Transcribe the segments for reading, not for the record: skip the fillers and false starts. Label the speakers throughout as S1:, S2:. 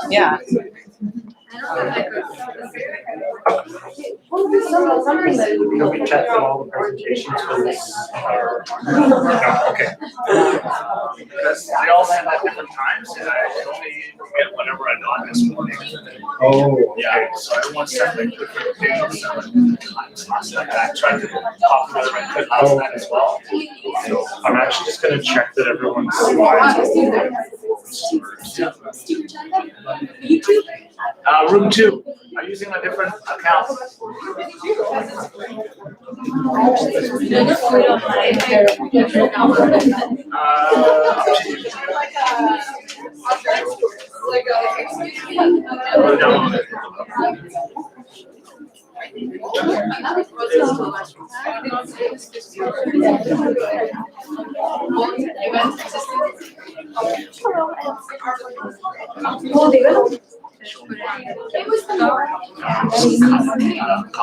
S1: Yeah.
S2: Can we check from all the presentations for this? No, okay.
S3: Because they all land at different times, and I only get whatever I got this morning.
S2: Oh,
S3: Yeah, so everyone sent like different days, times like that. I tried to pop together my quick last night as well.
S2: so I'm actually just gonna check that everyone's slides.
S3: Room 2, I'm using a different account.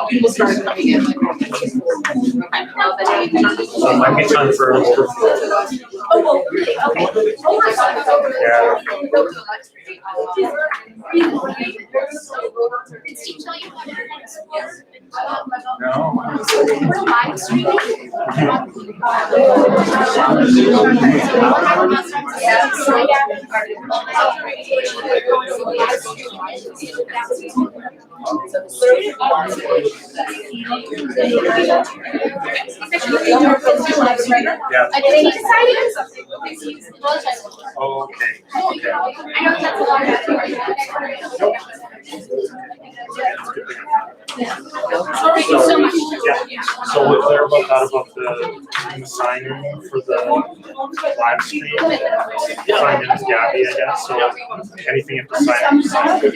S1: People started coming in like.
S2: So it might be time for. Yeah. No. Yeah.
S4: I didn't need to sign it.
S2: Okay.
S4: I know that's a lot of. Thank you so much.
S2: Yeah. So we're clear about that, about the sign-in for the live stream. Sign in as Gabby, I guess, so anything you have to sign in, sign in.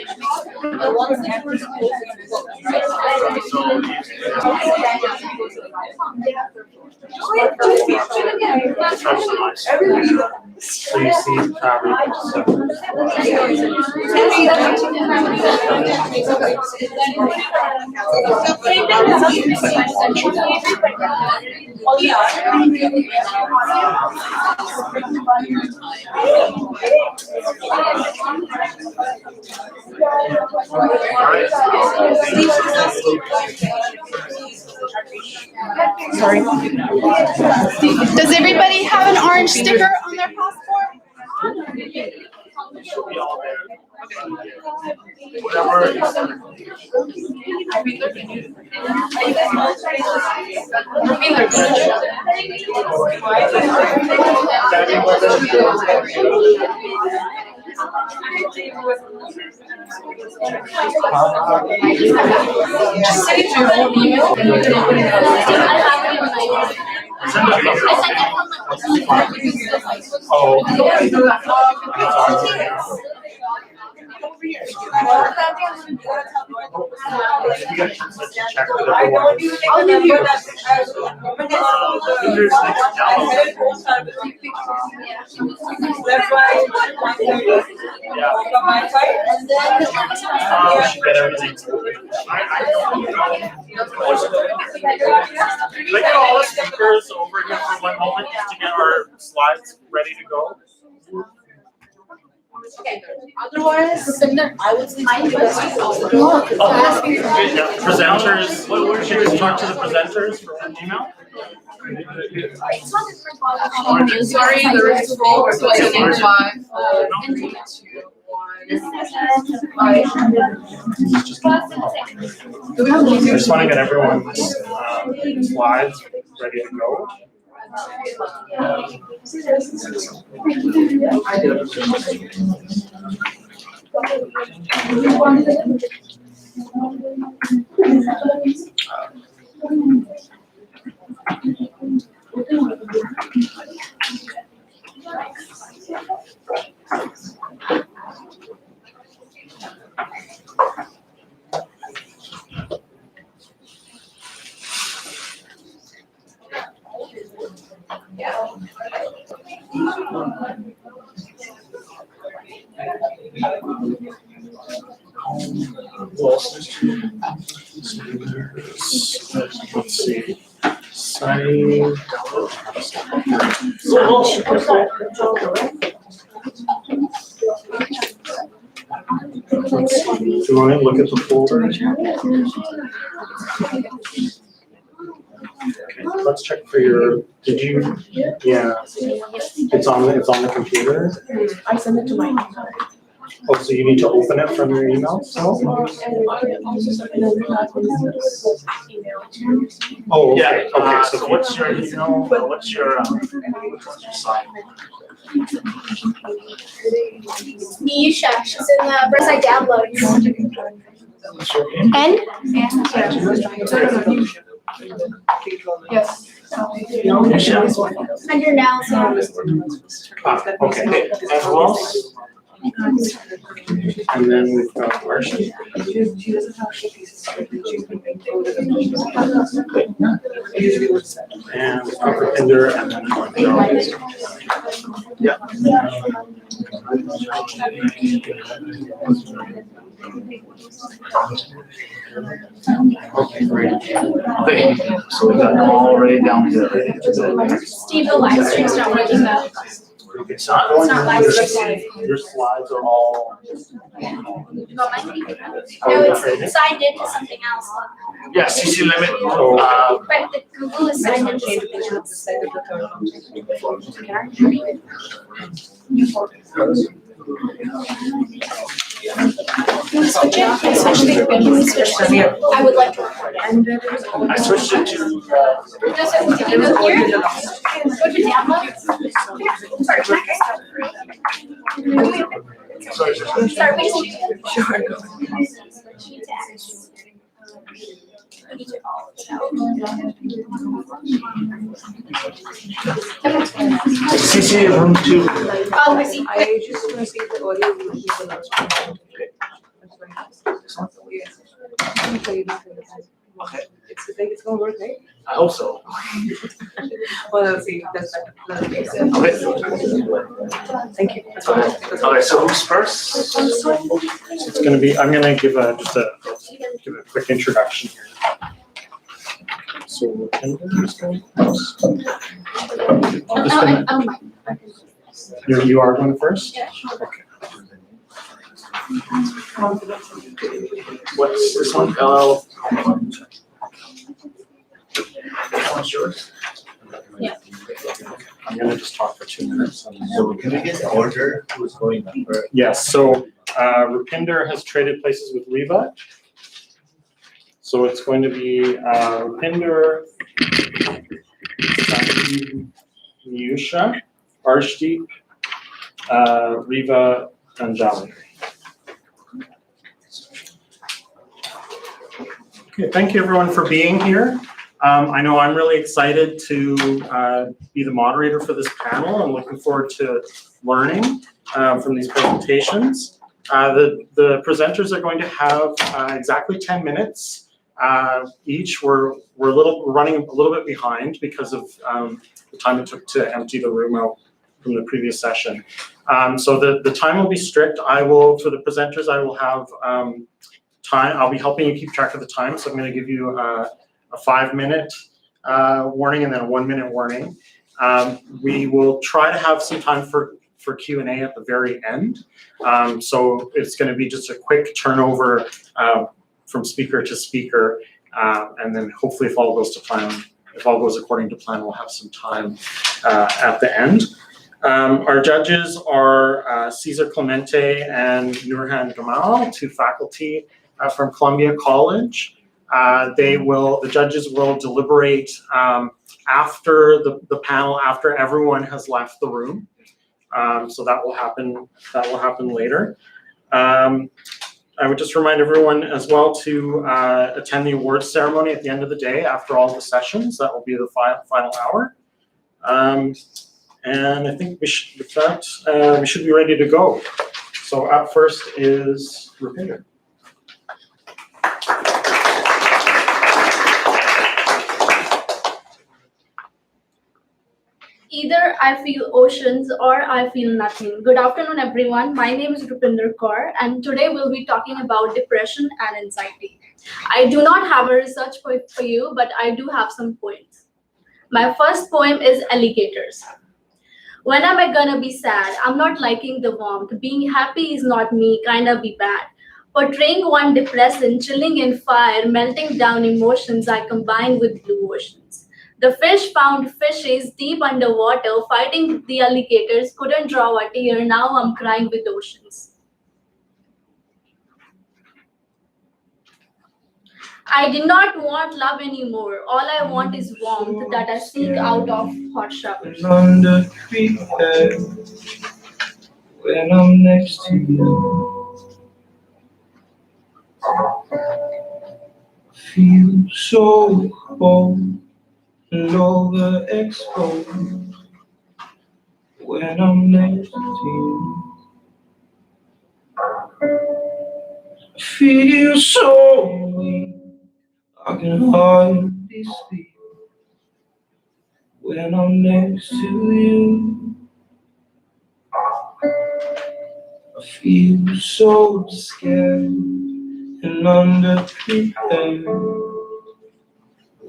S2: So you see probably
S1: Sorry. Does everybody have an orange sticker on their passport?
S4: Just send it to your own email.
S2: I'll leave you. Can I get all the speakers over here for one moment just to get our slides ready to go?
S4: Okay. Otherwise, I would say.
S2: Presenters, should we talk to the presenters for an email?
S1: Sorry, there is full, so I think 5, 2, 1.
S2: I just want to get everyone's slides ready to go. Who else is let's see. Signing. Do you want to look at the folder? Okay, let's check for your, did you, yeah, it's on the computer?
S5: I send it to my.
S2: Oh, so you need to open it from your email? Oh, okay,
S3: Yeah,
S2: okay,
S3: so what's your email, what's your sign?
S1: Nisha, she's in the Riverside downloads. N?
S5: Yes.
S1: Under now, so.
S2: Okay, and who else? And then we've got Archie.
S5: She doesn't have she pieces.
S2: And we've got Rupinder and then
S3: Yeah.
S2: Okay, great.
S3: Okay, so we got all ready down to the.
S1: Steve, the live stream's not working though.
S3: It's not.
S1: It's not live stream.
S2: Your slides are all.
S1: No, it's signed into something else.
S3: Yeah, CC limit,
S1: But the Google is signed into something else. Switch it? Can we switch it? I would like to record it.
S3: I switched it to,
S1: No, so did you go here? Go to downloads? Sorry, sorry, we just.
S5: Sure.
S3: CC room 2.
S1: Oh, I see.
S5: I just want to see if the audio will be the last one.
S3: Okay.
S5: It's gonna work, right?
S3: I hope so.
S5: Well, let's see, that's
S3: Okay.
S5: Thank you.
S3: Okay, so who's first?
S2: It's gonna be, I'm gonna give a quick introduction here. So Rupinder's going first. You are going first?
S1: Yeah, sure.
S2: Okay.
S3: What's this one? LL. This one's yours?
S1: Yeah.
S2: I'm gonna just talk for 2 minutes.
S6: So can we get the order who's going number?
S2: Yes, so Rupinder has traded places with Riva. So it's going to be Rupinder, Sandeep, Niyusha, Arshdeep, Riva, and Jali. Okay, thank you everyone for being here. I know I'm really excited to be the moderator for this panel. I'm looking forward to learning from these presentations. The presenters are going to have exactly 10 minutes each. We're running a little bit behind because of the time it took to empty the room out from the previous session. So the time will be strict. For the presenters, I will have time. I'll be helping you keep track of the time. So I'm going to give you a 5-minute warning and then a 1-minute warning. We will try to have some time for Q&A at the very end. So it's going to be just a quick turnover from speaker to speaker. And then hopefully if all goes according to plan, we'll have some time at the end. Our judges are Cesar Clemente and Nurhan Gamal, 2 faculty from Columbia College. The judges will deliberate after the panel, after everyone has left the room. So that will happen later. I would just remind everyone as well to attend the awards ceremony at the end of the day after all the sessions. That will be the final hour. And I think we should be ready to go. So up first is Rupinder.
S1: Either I feel oceans or I feel nothing. Good afternoon, everyone. My name is Rupinder Kaur, and today we'll be talking about depression and anxiety. I do not have a research point for you, but I do have some points. My first poem is alligators. When am I gonna be sad? I'm not liking the warmth. Being happy is not me, kinda be bad. Portraying one depressing, chilling in fire, melting down emotions I combine with blue oceans. The fish found fishes deep underwater, fighting the alligators, couldn't draw a tear, now I'm crying with oceans. I did not want love anymore. All I want is warmth that I seek out of hot showers.
S7: Under creek bed when I'm next to you. Feel so cold and overexposed when I'm next to you. I feel so weak, I can hardly speak when I'm next to you. I feel so scared and underprepared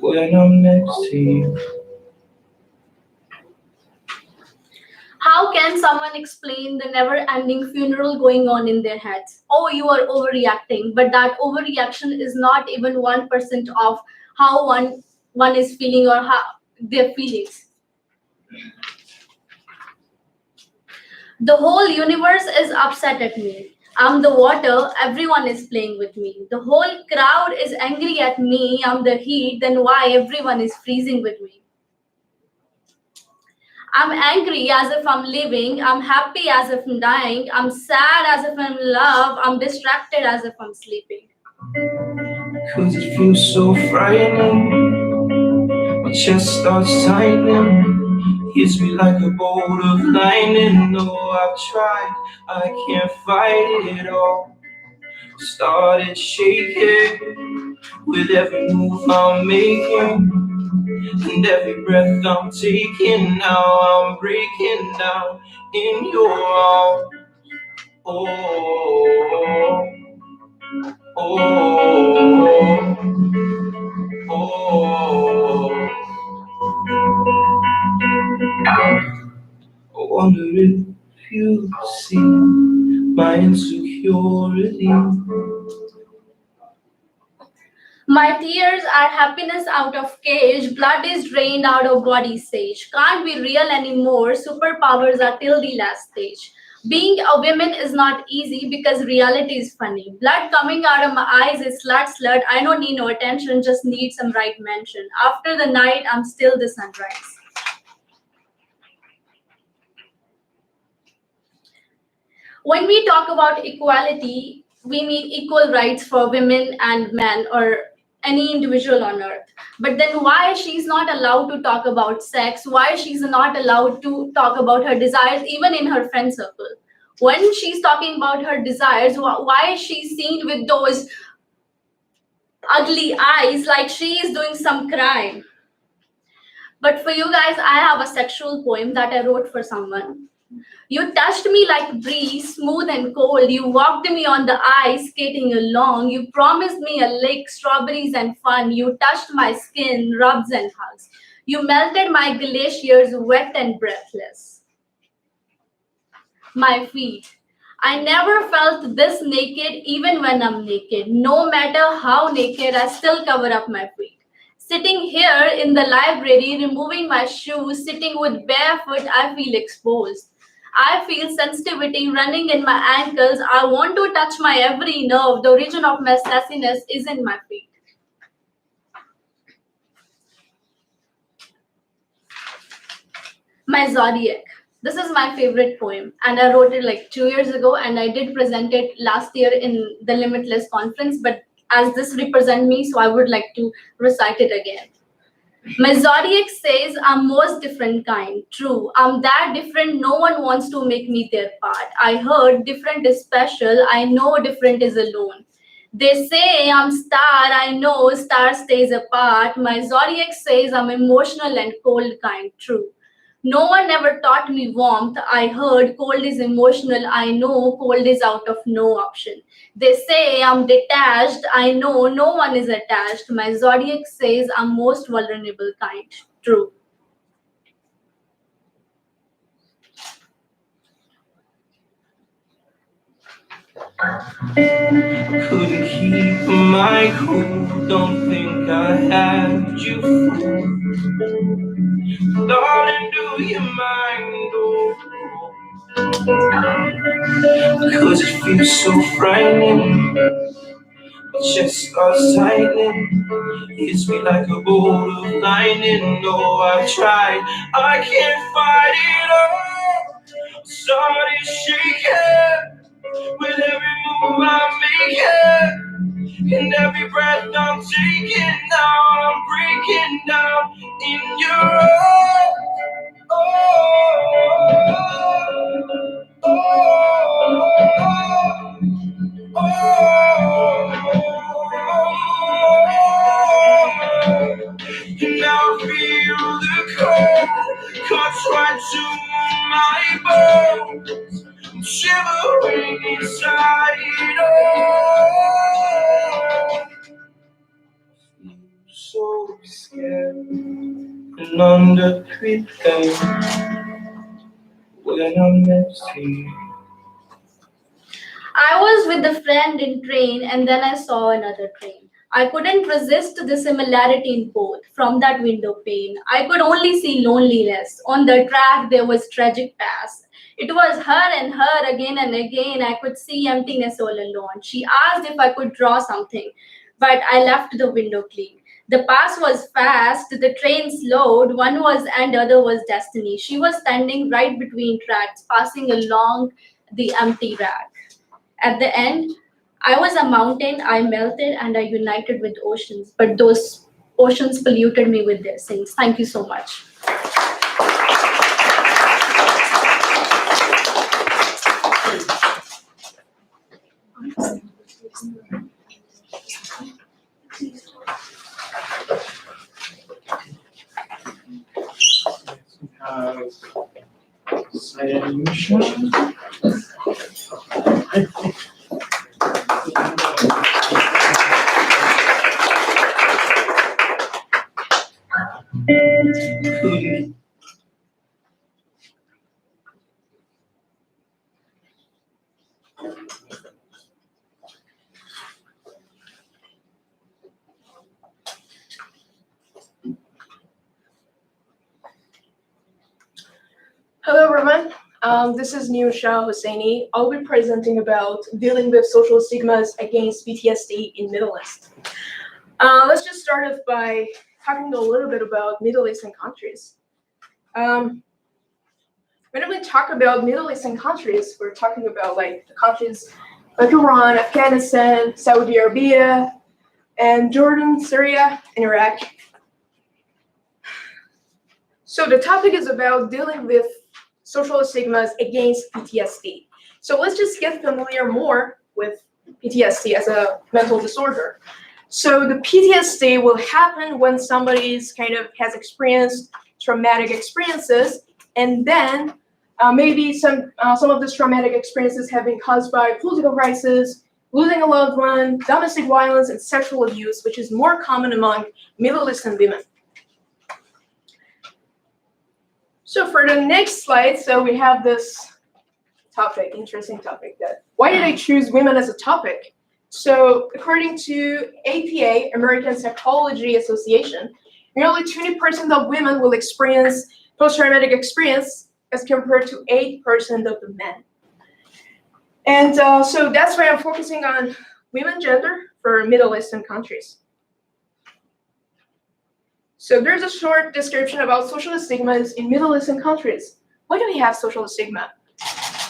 S7: when I'm next to you.
S1: How can someone explain the never-ending funeral going on in their heads? Oh, you are overreacting, but that overreaction is not even 1% of how one is feeling or how their feelings. The whole universe is upset at me. I'm the water, everyone is playing with me. The whole crowd is angry at me, I'm the heat, then why everyone is freezing with me? I'm angry as if I'm living, I'm happy as if I'm dying, I'm sad as if I'm in love, I'm distracted as if I'm sleeping.
S7: 'Cause it feels so frightening, my chest starts tightening, hits me like a bolt of lightning. No, I've tried, I can't fight it all. Started shaking with every move I'm making, and every breath I'm taking. Now I'm breaking down in your arms. Oh, oh, oh. I wonder if you see my insecurity.
S1: My tears are happiness out of cage, blood is drained out of body stage. Can't be real anymore, superpowers are till the last stage. Being a woman is not easy because reality is funny. Blood coming out of my eyes is slut. I don't need no attention, just need some right mention. After the night, I'm still the sunrise. When we talk about equality, we mean equal rights for women and men or any individual on earth. But then why she's not allowed to talk about sex? Why she's not allowed to talk about her desires even in her friend circle? When she's talking about her desires, why is she seen with those ugly eyes like she is doing some crime? But for you guys, I have a sexual poem that I wrote for someone. You touched me like breeze, smooth and cold. You walked me on the ice, skating along. You promised me a lake, strawberries and fun. You touched my skin, rubs and hugs. You melted my glaciers, wet and breathless. My feet. I never felt this naked even when I'm naked. No matter how naked, I still cover up my feet. Sitting here in the library, removing my shoes, sitting with barefoot, I feel exposed. I feel sensitivity running in my ankles. I want to touch my every nerve. The origin of my sassiness is in my feet. My zodiac. This is my favorite poem, and I wrote it like 2 years ago, and I did present it last year in the Limitless conference, but as this represents me, so I would like to recite it again. My zodiac says I'm most different kind. True, I'm that different. No one wants to make me their part. I heard different is special. I know different is alone. They say I'm star. I know star stays apart. My zodiac says I'm emotional and cold kind. True. No one ever taught me warmth. I heard cold is emotional. I know cold is out of no option. They say I'm detached. I know no one is attached. My zodiac says I'm most vulnerable kind. True.
S7: Couldn't keep my cool, don't think I had you fooled. Darling, do you mind? Oh, cause it feels so frightening. My chest starts tightening. Hits me like a bolt of lightning. No, I've tried, I can't fight it all. Started shaking with every move I make it. And every breath I'm taking now, I'm breaking down in your arms. Oh, oh, oh, and now I feel the cold cuts right to my bones. I'm shivering inside. Oh, so scared and underprepared when I'm next to you.
S1: I was with a friend in train and then I saw another train. I couldn't resist the similarity in both from that window pane. I could only see loneliness. On the track there was tragic past. It was her and her again and again. I could see emptiness all alone. She asked if I could draw something, but I left the window clean. The pass was fast, the train slowed, one was and other was destiny. She was standing right between tracks, passing along the empty rack. At the end, I was a mountain, I melted and I united with oceans, but those oceans polluted me with their sins. Thank you so much.
S2: Sayamisha.
S7: Couldn't
S8: Hello everyone, this is Niyusha Hosseini. I'll be presenting about dealing with social stigmas against PTSD in Middle East. Let's just start off by talking a little bit about Middle Eastern countries. When we talk about Middle Eastern countries, we're talking about like the countries like Iran, Afghanistan, Saudi Arabia, and Jordan, Syria, and Iraq. So the topic is about dealing with social stigmas against PTSD. So let's just get familiar more with PTSD as a mental disorder. So the PTSD will happen when somebody's kind of has experienced traumatic experiences, and then maybe some of these traumatic experiences have been caused by political crisis, losing a loved one, domestic violence, and sexual abuse, which is more common among Middle Eastern women. So for the next slide, so we have this topic, interesting topic. That why did I choose women as a topic? So according to APA, American Psychology Association, nearly 20% of women will experience post-traumatic experience as compared to 8% of the men. And so that's why I'm focusing on women gender for Middle Eastern countries. So there's a short description about social stigmas in Middle Eastern countries. Why do we have social stigma?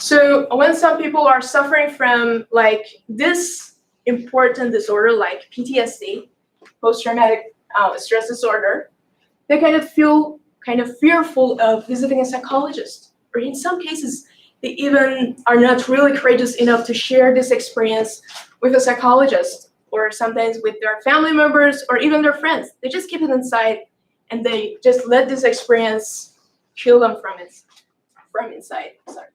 S8: So when some people are suffering from like this important disorder like PTSD, post-traumatic stress disorder, they kind of feel kind of fearful of visiting a psychologist. Or in some cases, they even are not really courageous enough to share this experience with a psychologist, or sometimes with their family members or even their friends. They just keep it inside and they just let this experience kill them from inside. Sorry.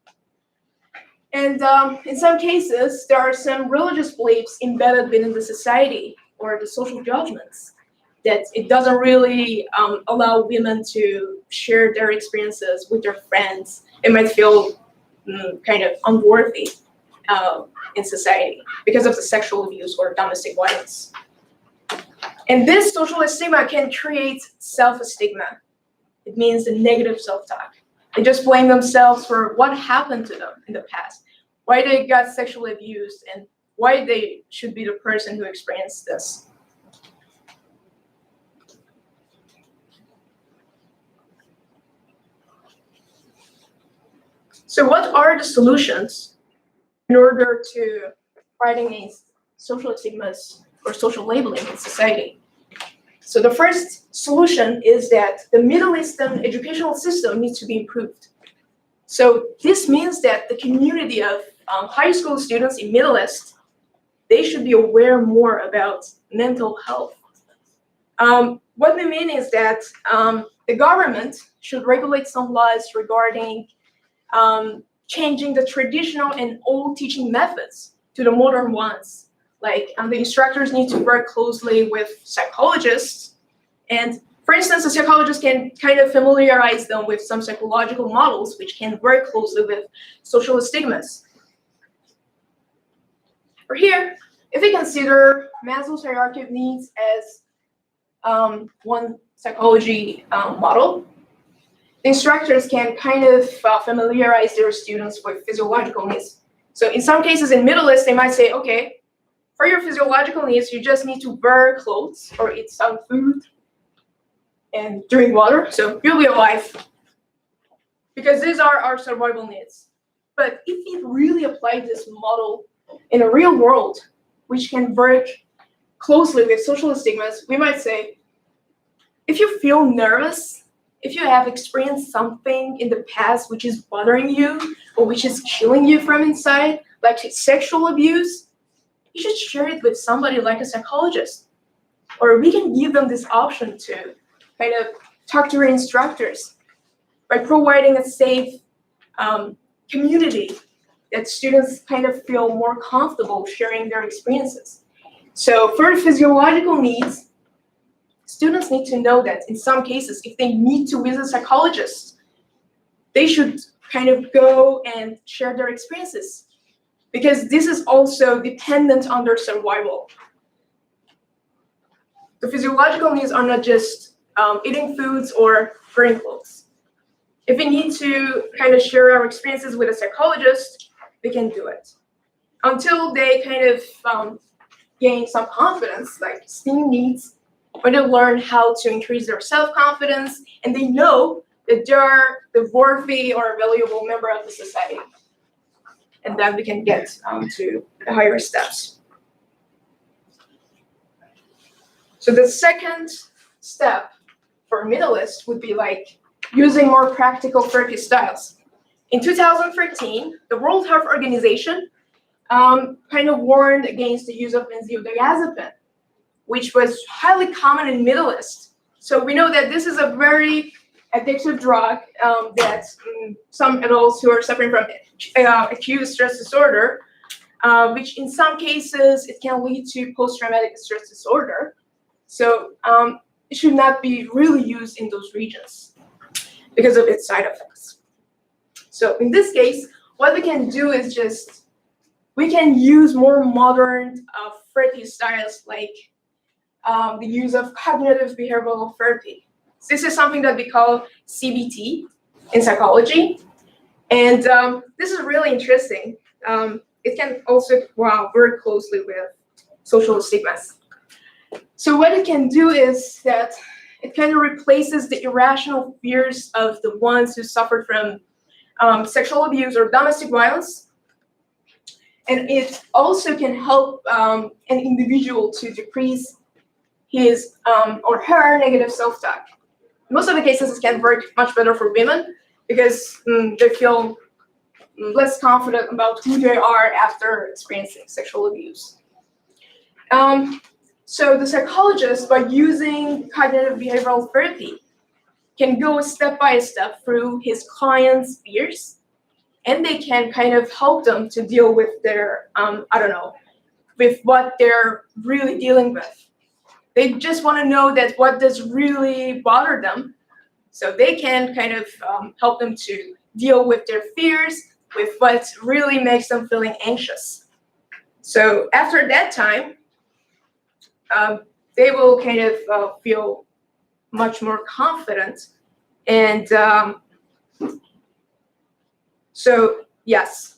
S8: And in some cases, there are some religious beliefs embedded within the society or the social judgments that it doesn't really allow women to share their experiences with their friends. It might feel kind of unworthy in society because of the sexual abuse or domestic violence. And this social stigma can create self-stigma. It means the negative self-talk. They just blame themselves for what happened to them in the past, why they got sexually abused, and why they should be the person who experienced this. So what are the solutions in order to fight against social stigmas or social labeling in society? So the first solution is that the Middle Eastern educational system needs to be improved. So this means that the community of high school students in Middle East, they should be aware more about mental health. What we mean is that the government should regulate some laws regarding changing the traditional and old teaching methods to the modern ones. Like the instructors need to work closely with psychologists. And for instance, a psychologist can kind of familiarize them with some psychological models which can work closely with social stigmas. For here, if we consider Maslow's hierarchy of needs as one psychology model, the instructors can kind of familiarize their students with physiological needs. So in some cases in Middle East, they might say, okay, for your physiological needs, you just need to wear clothes or eat some food and drink water, so you'll be alive. Because these are our survival needs. But if we really apply this model in a real world, which can work closely with social stigmas, we might say, if you feel nervous, if you have experienced something in the past which is bothering you or which is killing you from inside, like sexual abuse, you should share it with somebody like a psychologist. Or we can give them this option to kind of talk to your instructors by providing a safe community that students kind of feel more comfortable sharing their experiences. So for physiological needs, students need to know that in some cases, if they need to visit psychologists, they should kind of go and share their experiences, because this is also dependent on their survival. The physiological needs are not just eating foods or wearing clothes. If we need to kind of share our experiences with a psychologist, we can do it. Until they kind of gain some confidence, like STEAM needs, when they learn how to increase their self-confidence, and they know that they're the worthy or valuable member of the society. And then we can get to the higher steps. So the second step for Middle East would be like using more practical therapy styles. In 2013, the World Health Organization kind of warned against the use of benzodiazepine, which was highly common in Middle East. So we know that this is a very addictive drug that some adults who are suffering from acute stress disorder, which in some cases it can lead to post-traumatic stress disorder. So it should not be really used in those regions because of its side effects. So in this case, what we can do is just, we can use more modern therapy styles like the use of cognitive behavioral therapy. This is something that we call CBT in psychology. And this is really interesting. It can also work closely with social stigmas. So what it can do is that it kind of replaces the irrational fears of the ones who suffered from sexual abuse or domestic violence. And it also can help an individual to decrease his or her negative self-talk. Most of the cases, it can work much better for women because they feel less confident about who they are after experiencing sexual abuse. So the psychologist, by using cognitive behavioral therapy, can go step by step through his client's fears, and they can kind of help them to deal with their, with what they're really dealing with. They just want to know that what does really bother them, so they can kind of help them to deal with their fears, with what really makes them feeling anxious. So after that time, they will kind of feel much more confident, and so yes,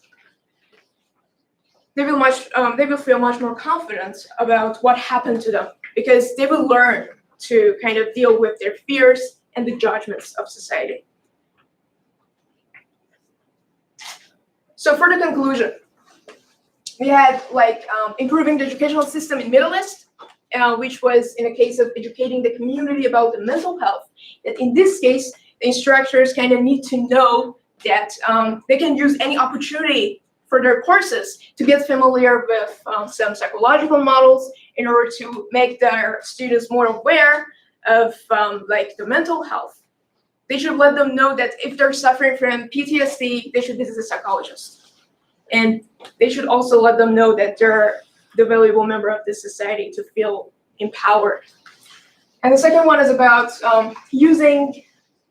S8: they will feel much more confident about what happened to them, because they will learn to kind of deal with their fears and the judgments of society. So for the conclusion, we had improving the educational system in Middle East, which was in a case of educating the community about the mental health. That in this case, the instructors kind of need to know that they can use any opportunity for their courses to get familiar with some psychological models in order to make their students more aware of the mental health. They should let them know that if they're suffering from PTSD, they should visit a psychologist. And they should also let them know that they're the valuable member of this society to feel empowered. And the second one is about using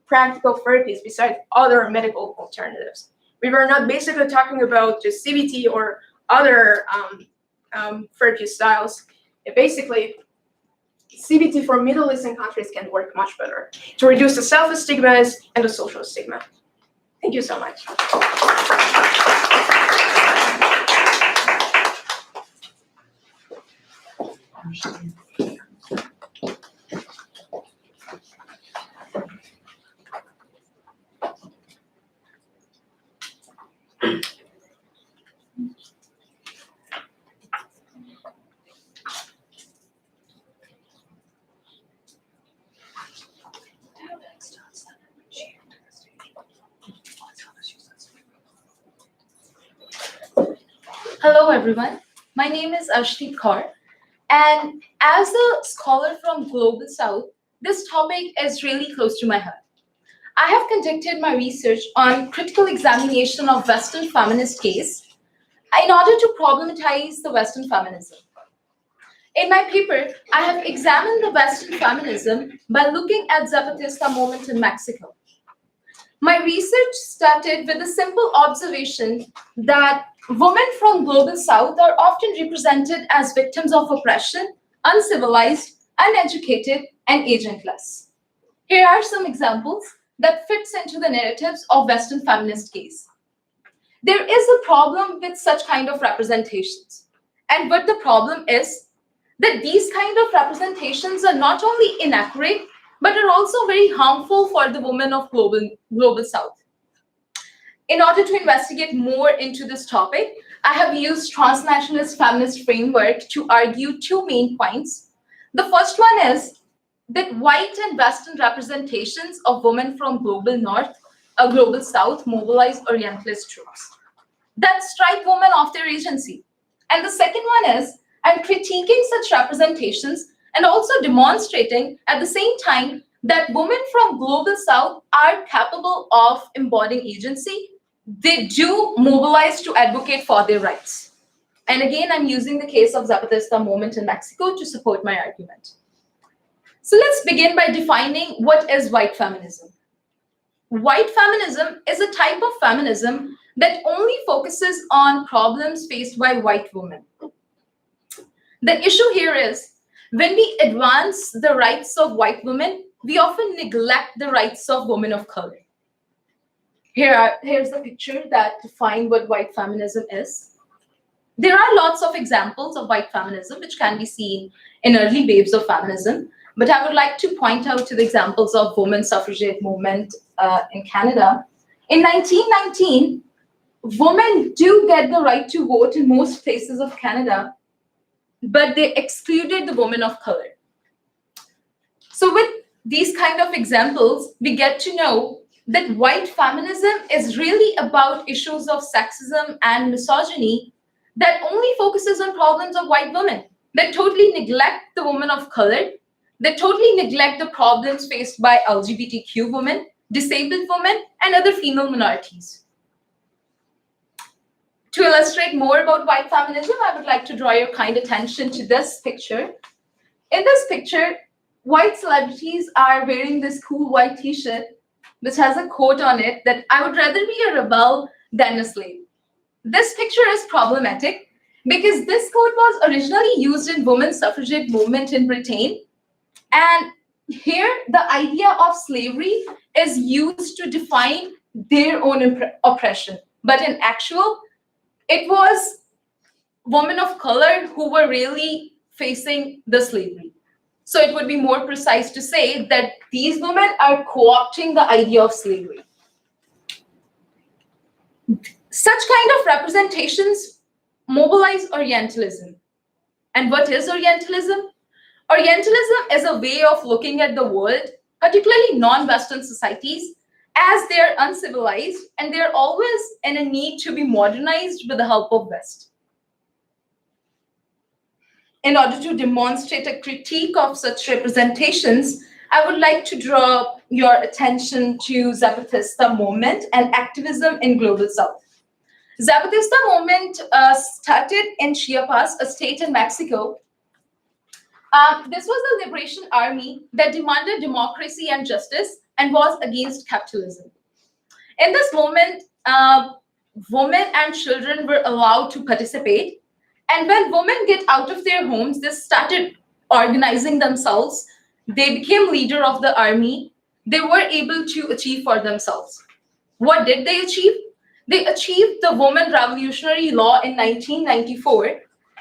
S8: practical therapies besides other medical alternatives. We were not basically talking about just CBT or other therapy styles. Basically, CBT for Middle Eastern countries can work much better to reduce the self-stigmas and the social stigma. Thank you so much.
S1: Hello everyone, my name is Ashdeep Kaur, and as a scholar from Global South, this topic is really close to my heart. I have conducted my research on critical examination of Western feminist case in order to problematize the Western feminism. In my paper, I have examined the Western feminism by looking at Zapatista movement in Mexico. My research started with a simple observation that women from Global South are often represented as victims of oppression, uncivilized, uneducated, and agentless. Here are some examples that fits into the narratives of Western feminist gaze. There is a problem with such kind of representations. And what the problem is that these kind of representations are not only inaccurate, but are also very harmful for the women of Global South. In order to investigate more into this topic, I have used transnationalist feminist framework to argue two main points. The first one is that white and Western representations of women from Global South mobilize Orientalist troops that strip women of their agency. And the second one is I'm critiquing such representations and also demonstrating at the same time that women from Global South are capable of embodying agency. They do mobilize to advocate for their rights. And again, I'm using the case of Zapatista movement in Mexico to support my argument. So let's begin by defining what is white feminism. White feminism is a type of feminism that only focuses on problems faced by white women. The issue here is when we advance the rights of white women, we often neglect the rights of women of color. Here's a picture that defines what white feminism is. There are lots of examples of white feminism which can be seen in early waves of feminism, but I would like to point out to the examples of women's suffragette movement in Canada. In 1919, women do get the right to vote in most places of Canada, but they excluded the women of color. So with these kind of examples, we get to know that white feminism is really about issues of sexism and misogyny that only focuses on problems of white women, that totally neglect the women of color
S9: They totally neglect the problems faced by LGBTQ women, disabled women, and other female minorities. To illustrate more about white feminism, I would like to draw your kind attention to this picture. In this picture, white celebrities are wearing this cool white t-shirt which has a quote on it that I would rather be a rebel than a slave. This picture is problematic because this quote was originally used in women's suffragette movement in Britain. And here the idea of slavery is used to define their own oppression. But in actual, it was women of color who were really facing the slavery. So it would be more precise to say that these women are co-opting the idea of slavery. Such kind of representations mobilize Orientalism. And what is Orientalism? Orientalism is a way of looking at the world, particularly non-Western societies, as they're uncivilized and they're always in a need to be modernized with the help of West. In order to demonstrate a critique of such representations, I would like to draw your attention to Zapatista movement and activism in Global South. Zapatista movement started in Chiapas, a state in Mexico. This was a liberation army that demanded democracy and justice and was against capitalism. In this movement, women and children were allowed to participate. And when women get out of their homes, they started organizing themselves. They became leader of the army. They were able to achieve for themselves. What did they achieve? They achieved the Women Revolutionary Law in 1994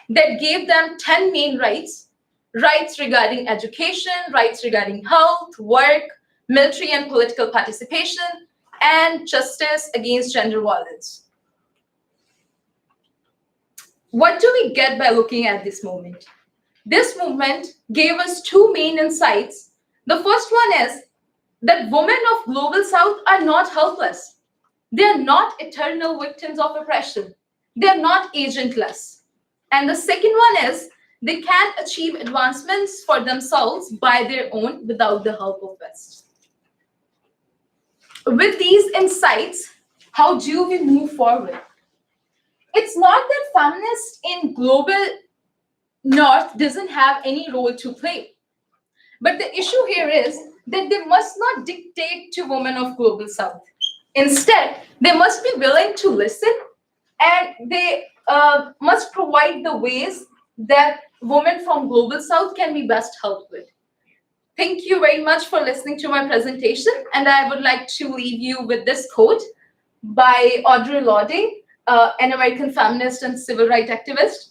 S9: that gave them 10 main rights: rights regarding education, rights regarding health, work, military and political participation, and justice against gender violence. What do we get by looking at this movement? This movement gave us two main insights. The first one is that women of Global South are not helpless. They are not eternal victims of oppression. They are not agentless. And the second one is they can achieve advancements for themselves by their own without the help of West. With these insights, how do we move forward? It's not that feminists in Global North doesn't have any role to play. But the issue here is that they must not dictate to women of Global South. Instead, they must be willing to listen, and they must provide the ways that women from Global South can be best helped with. Thank you very much for listening to my presentation, and I would like to leave you with this quote by Audre Lorde, an American feminist and civil rights activist,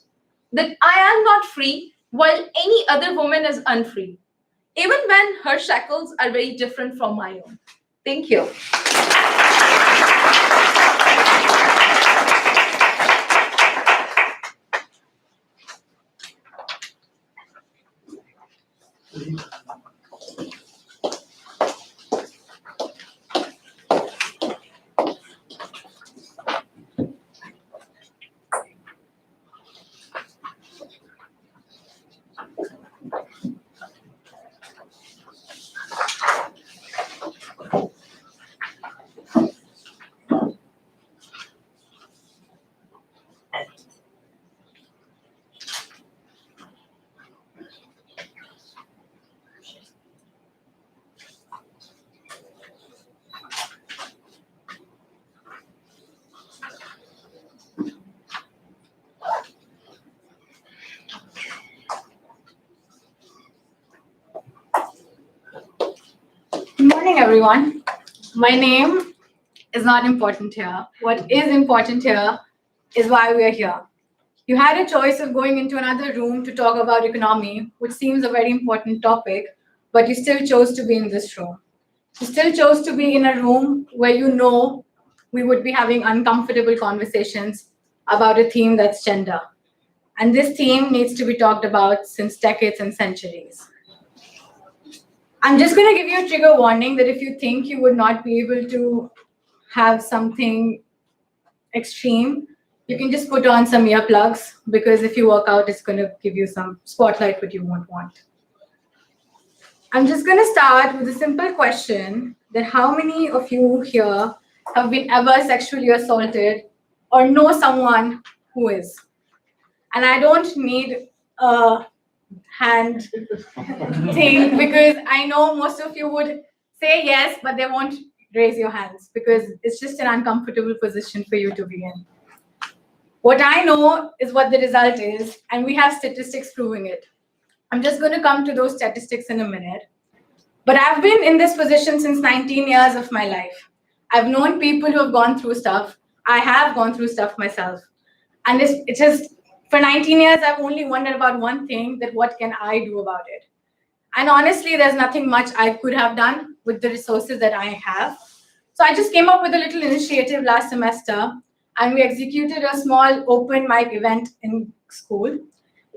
S9: that I am not free while any other woman is unfree, even when her shackles are very different from my own. Thank you.
S10: Good morning, everyone. My name is not important here. What is important here is why we are here. You had a choice of going into another room to talk about economy, which seems a very important topic, but you still chose to be in this room. You still chose to be in a room where you know we would be having uncomfortable conversations about a theme that's gender. And this theme needs to be talked about since decades and centuries. I'm just going to give you a trigger warning that if you think you would not be able to have something extreme, you can just put on some earplugs, because if you work out, it's going to give you some spotlight what you won't want. I'm just going to start with a simple question that how many of you here have been ever sexually assaulted or know someone who is? And I don't need a hand thing because I know most of you would say yes, but they won't raise your hands because it's just an uncomfortable position for you to be in. What I know is what the result is, and we have statistics proving it. I'm just going to come to those statistics in a minute. But I've been in this position since 19 years of my life. I've known people who have gone through stuff. I have gone through stuff myself. And it has, for 19 years, I've only wondered about one thing, that what can I do about it? And honestly, there's nothing much I could have done with the resources that I have. So I just came up with a little initiative last semester, and we executed a small open mic event in school.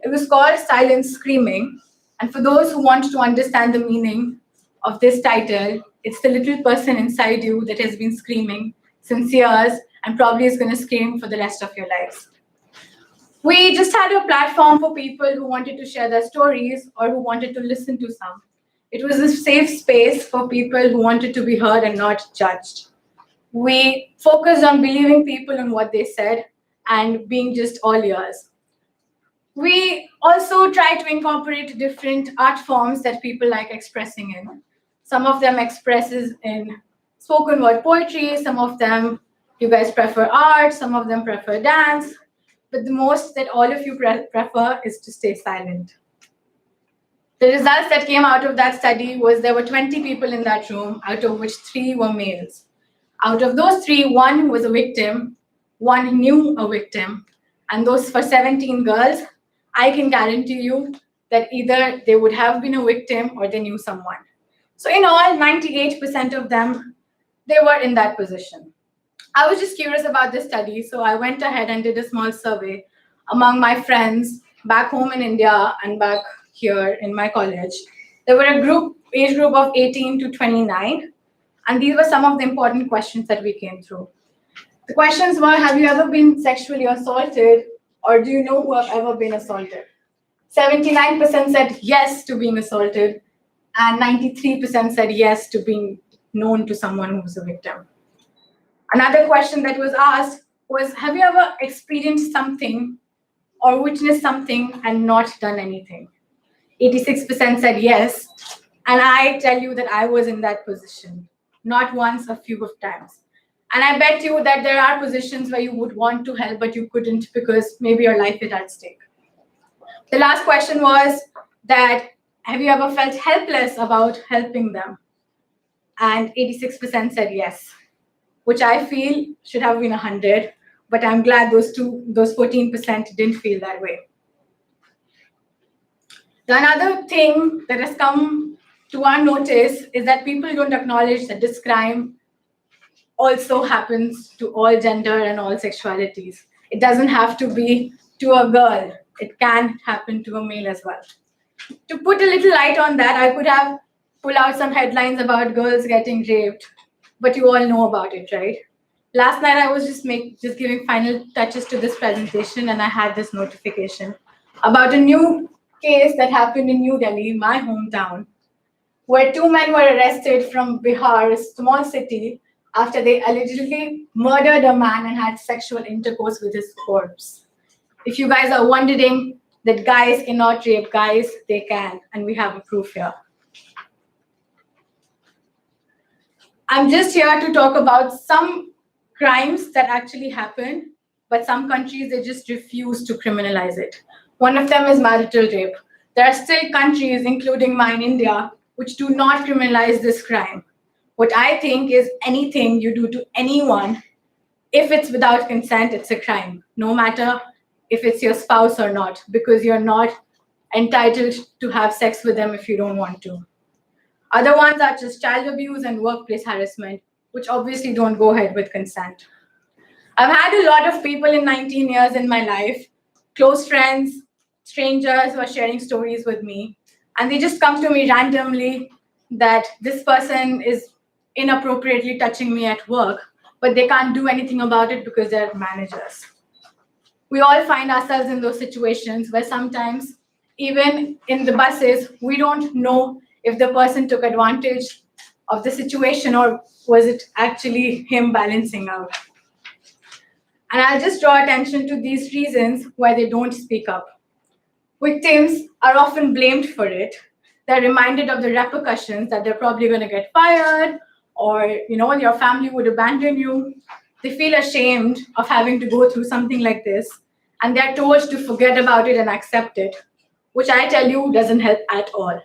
S10: It was called Silent Screaming. And for those who want to understand the meaning of this title, it's the little person inside you that has been screaming since years and probably is going to scream for the rest of your lives. We just had a platform for people who wanted to share their stories or who wanted to listen to some. It was a safe space for people who wanted to be heard and not judged. We focused on believing people in what they said and being just all ears. We also try to incorporate different art forms that people like expressing in. Some of them expresses in spoken word poetry, some of them you guys prefer art, some of them prefer dance, but the most that all of you prefer is to stay silent. The results that came out of that study was there were 20 people in that room, out of which 3 were males. Out of those 3, 1 was a victim, 1 knew a victim, and those for 17 girls, I can guarantee you that either they would have been a victim or they knew someone. So in all, 98% of them, they were in that position. I was just curious about this study, so I went ahead and did a small survey among my friends back home in India and back here in my college. There were a age group of 18 to 29, and these were some of the important questions that we came through. The questions were, have you ever been sexually assaulted, or do you know who have ever been assaulted? 79% said yes to being assaulted, and 93% said yes to being known to someone who was a victim. Another question that was asked was, have you ever experienced something or witnessed something and not done anything? 86% said yes, and I tell you that I was in that position, not once, a few of times. And I bet you that there are positions where you would want to help, but you couldn't because maybe your life is at stake. The last question was that, have you ever felt helpless about helping them? And 86% said yes, which I feel should have been 100, but I'm glad those 14% didn't feel that way. The another thing that has come to our notice is that people don't acknowledge that this crime also happens to all gender and all sexualities. It doesn't have to be to a girl. It can happen to a male as well. To put a little light on that, I could have pulled out some headlines about girls getting raped, but you all know about it, right? Last night I was just giving final touches to this presentation, and I had this notification about a new case that happened in New Delhi, my hometown, where 2 men were arrested from Bihar, a small city, after they allegedly murdered a man and had sexual intercourse with his corpse. If you guys are wondering that guys cannot rape guys, they can, and we have a proof here. I'm just here to talk about some crimes that actually happen, but some countries, they just refuse to criminalize it. One of them is marital rape. There are still countries, including mine, India, which do not criminalize this crime. What I think is anything you do to anyone, if it's without consent, it's a crime, no matter if it's your spouse or not, because you're not entitled to have sex with them if you don't want to. Other ones are just child abuse and workplace harassment, which obviously don't go ahead with consent. I've had a lot of people in 19 years in my life, close friends, strangers who are sharing stories with me, and they just come to me randomly that this person is inappropriately touching me at work, but they can't do anything about it because they're managers. We all find ourselves in those situations where sometimes, even in the buses, we don't know if the person took advantage of the situation or was it actually him balancing out. And I'll just draw attention to these reasons why they don't speak up. Victims are often blamed for it. They're reminded of the repercussions that they're probably going to get fired or your family would abandon you. They feel ashamed of having to go through something like this, and they're told to forget about it and accept it, which I tell you doesn't help at all.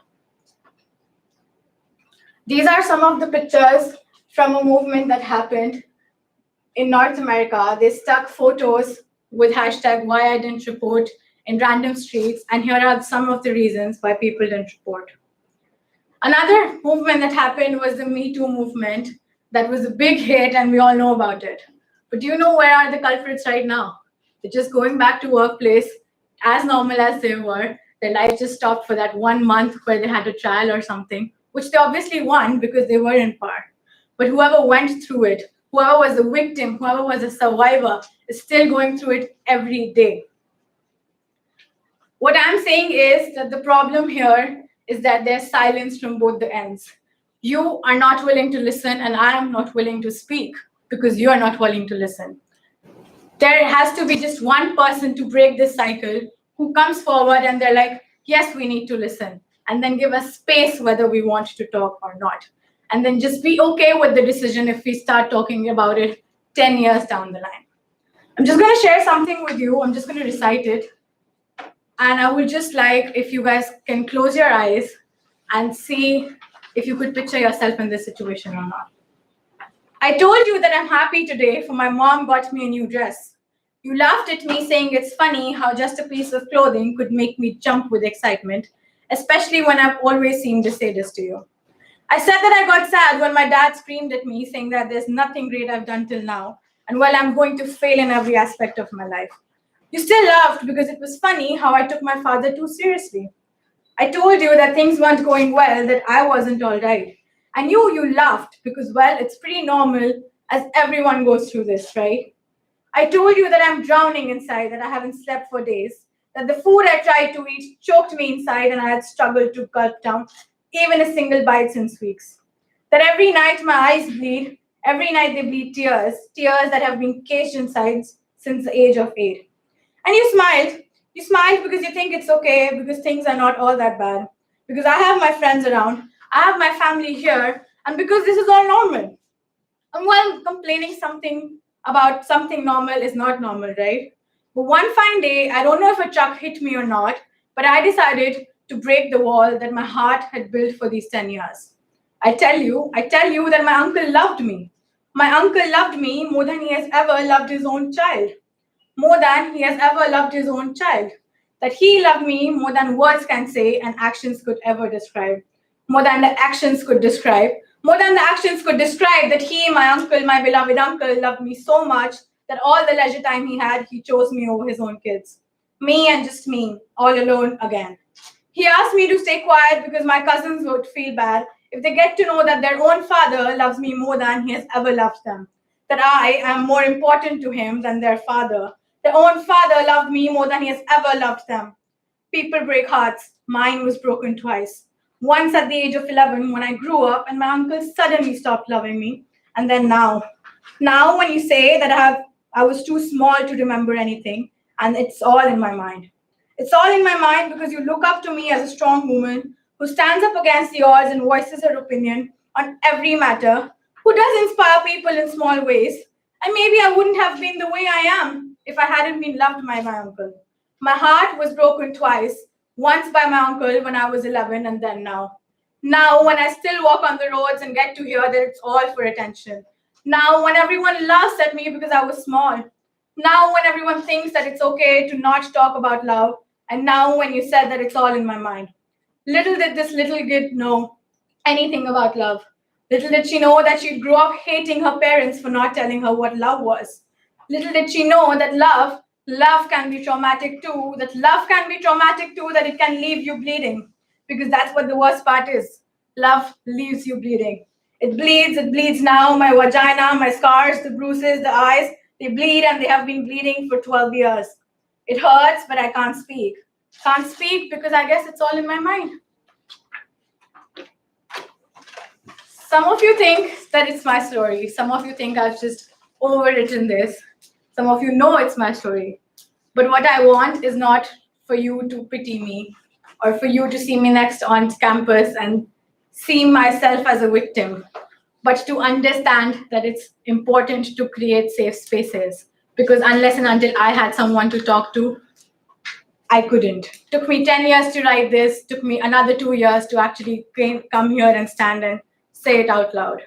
S10: These are some of the pictures from a movement that happened in North America. They stuck photos with hashtag why I didn't report in random streets, and here are some of the reasons why people didn't report. Another movement that happened was the Me Too movement. That was a big hit and we all know about it. But do you know where are the culprits right now? They're just going back to workplace as normal as they were. Their life just stopped for that 1 month where they had a trial or something, which they obviously won because they were in power. But whoever went through it, whoever was a victim, whoever was a survivor, is still going through it every day. What I'm saying is that the problem here is that there's silence from both the ends. You are not willing to listen, and I am not willing to speak because you are not willing to listen. There has to be just one person to break this cycle who comes forward and they're like, yes, we need to listen, and then give us space whether we want to talk or not. And then just be okay with the decision if we start talking about it 10 years down the line. I'm just going to share something with you. I'm just going to recite it. And I would just like if you guys can close your eyes and see if you could picture yourself in this situation or not. I told you that I'm happy today for my mom got me a new dress. You laughed at me saying it's funny how just a piece of clothing could make me jump with excitement, especially when I've always seemed to say this to you. I said that I got sad when my dad screamed at me saying that there's nothing great I've done till now, and well, I'm going to fail in every aspect of my life. You still laughed because it was funny how I took my father too seriously. I told you that things weren't going well, that I wasn't all right. I knew you laughed because, well, it's pretty normal as everyone goes through this, right? I told you that I'm drowning inside, that I haven't slept for days, that the food I tried to eat choked me inside and I had struggled to gulp down even a single bite since weeks. That every night my eyes bleed, every night they bleed tears, tears that have been caged inside since the age of 8. And you smiled. You smiled because you think it's okay, because things are not all that bad, because I have my friends around, I have my family here, and because this is all normal. And while complaining about something normal is not normal, right? But one fine day, I don't know if a truck hit me or not, but I decided to break the wall that my heart had built for these 10 years. I tell you that my uncle loved me. My uncle loved me more than he has ever loved his own child. More than he has ever loved his own child. That he loved me more than words can say and actions could ever describe. More than the actions could describe. More than the actions could describe that he, my uncle, my beloved uncle, loved me so much that all the leisure time he had, he chose me over his own kids. Me and just me, all alone again. He asked me to stay quiet because my cousins would feel bad if they get to know that their own father loves me more than he has ever loved them. That I am more important to him than their father. Their own father loved me more than he has ever loved them. People break hearts. Mine was broken twice. Once at the age of 11 when I grew up and my uncle suddenly stopped loving me. And then now. Now when you say that I was too small to remember anything, and it's all in my mind. It's all in my mind because you look up to me as a strong woman who stands up against the odds and voices her opinion on every matter, who does inspire people in small ways. And maybe I wouldn't have been the way I am if I hadn't been loved by my uncle. My heart was broken twice, once by my uncle when I was 11 and then now. Now when I still walk on the roads and get to hear that it's all for attention. Now when everyone laughs at me because I was small. Now when everyone thinks that it's okay to not talk about love. And now when you said that it's all in my mind. Little did this little kid know anything about love. Little did she know that she grew up hating her parents for not telling her what love was. Little did she know that love can be traumatic too, that it can leave you bleeding. Because that's what the worst part is. Love leaves you bleeding. It bleeds now, my vagina, my scars, the bruises, the eyes, they bleed and they have been bleeding for 12 years. It hurts, but I can't speak. Can't speak because I guess it's all in my mind. Some of you think that it's my story. Some of you think I've just overwritten this. Some of you know it's my story. But what I want is not for you to pity me or for you to see me next on campus and see myself as a victim, but to understand that it's important to create safe spaces. Because unless and until I had someone to talk to, I couldn't. Took me 10 years to write this, took me another 2 years to actually come here and stand and say it out loud.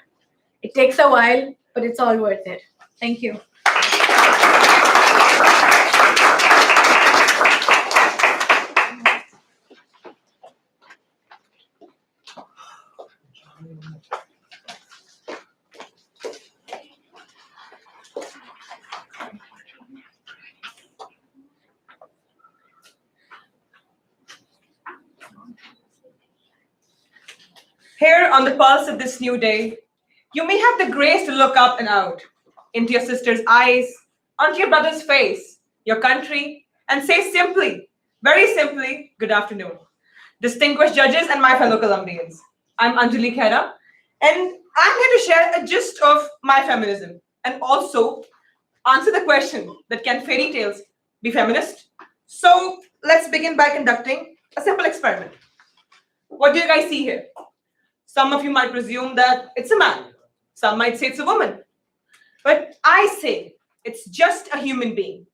S10: It takes a while, but it's all worth it. Thank you.
S5: Here on the pulse of this new day, you may have the grace to look up and out, into your sister's eyes, onto your brother's face, your country, and say simply, very simply, good afternoon. Distinguished judges and my fellow Colombians, I'm Anjali Khera, and I'm here to share a gist of my feminism and also answer the question that can fairy tales be feminist? So let's begin by conducting a simple experiment. What do you guys see here? Some of you might presume that it's a man. Some might say it's a woman. But I say it's just a human being.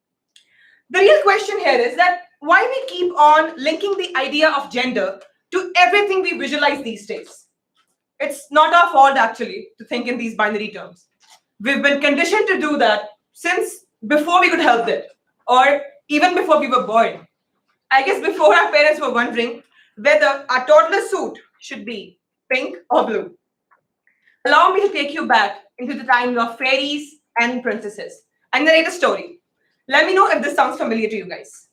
S5: The real question here is that why we keep on linking the idea of gender to everything we visualize these days. It's not our fault, actually, to think in these binary terms. We've been conditioned to do that since before we could help it, or even before we were born. I guess before our parents were wondering whether our toddler suit should be pink or blue. Allow me to take you back into the times of fairies and princesses and narrate a story. Let me know if this sounds familiar to you guys.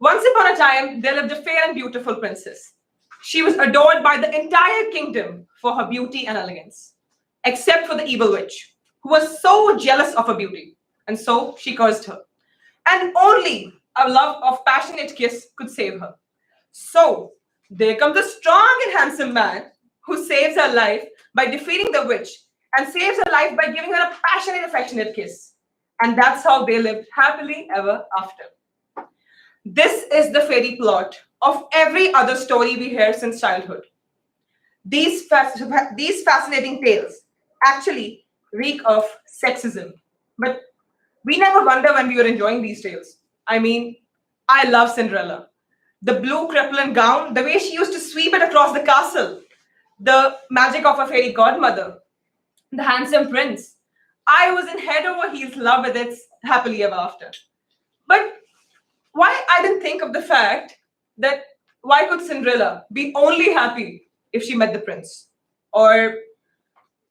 S5: Once upon a time, there lived a fair and beautiful princess. She was adored by the entire kingdom for her beauty and elegance, except for the evil witch, who was so jealous of her beauty, and so she cursed her. And only a love of passionate kiss could save her. So there comes a strong and handsome man who saves her life by defeating the witch and saves her life by giving her a passionate, affectionate kiss. And that's how they lived happily ever after. This is the fairy plot of every other story we hear since childhood. These fascinating tales actually reek of sexism. But we never wonder when we were enjoying these tales. I mean, I love Cinderella. The blue crinoline gown, the way she used to sweep it across the castle, the magic of a fairy godmother, the handsome prince. I was in head over heels love with it happily ever after. But why I didn't think of the fact that why could Cinderella be only happy if she met the prince? Or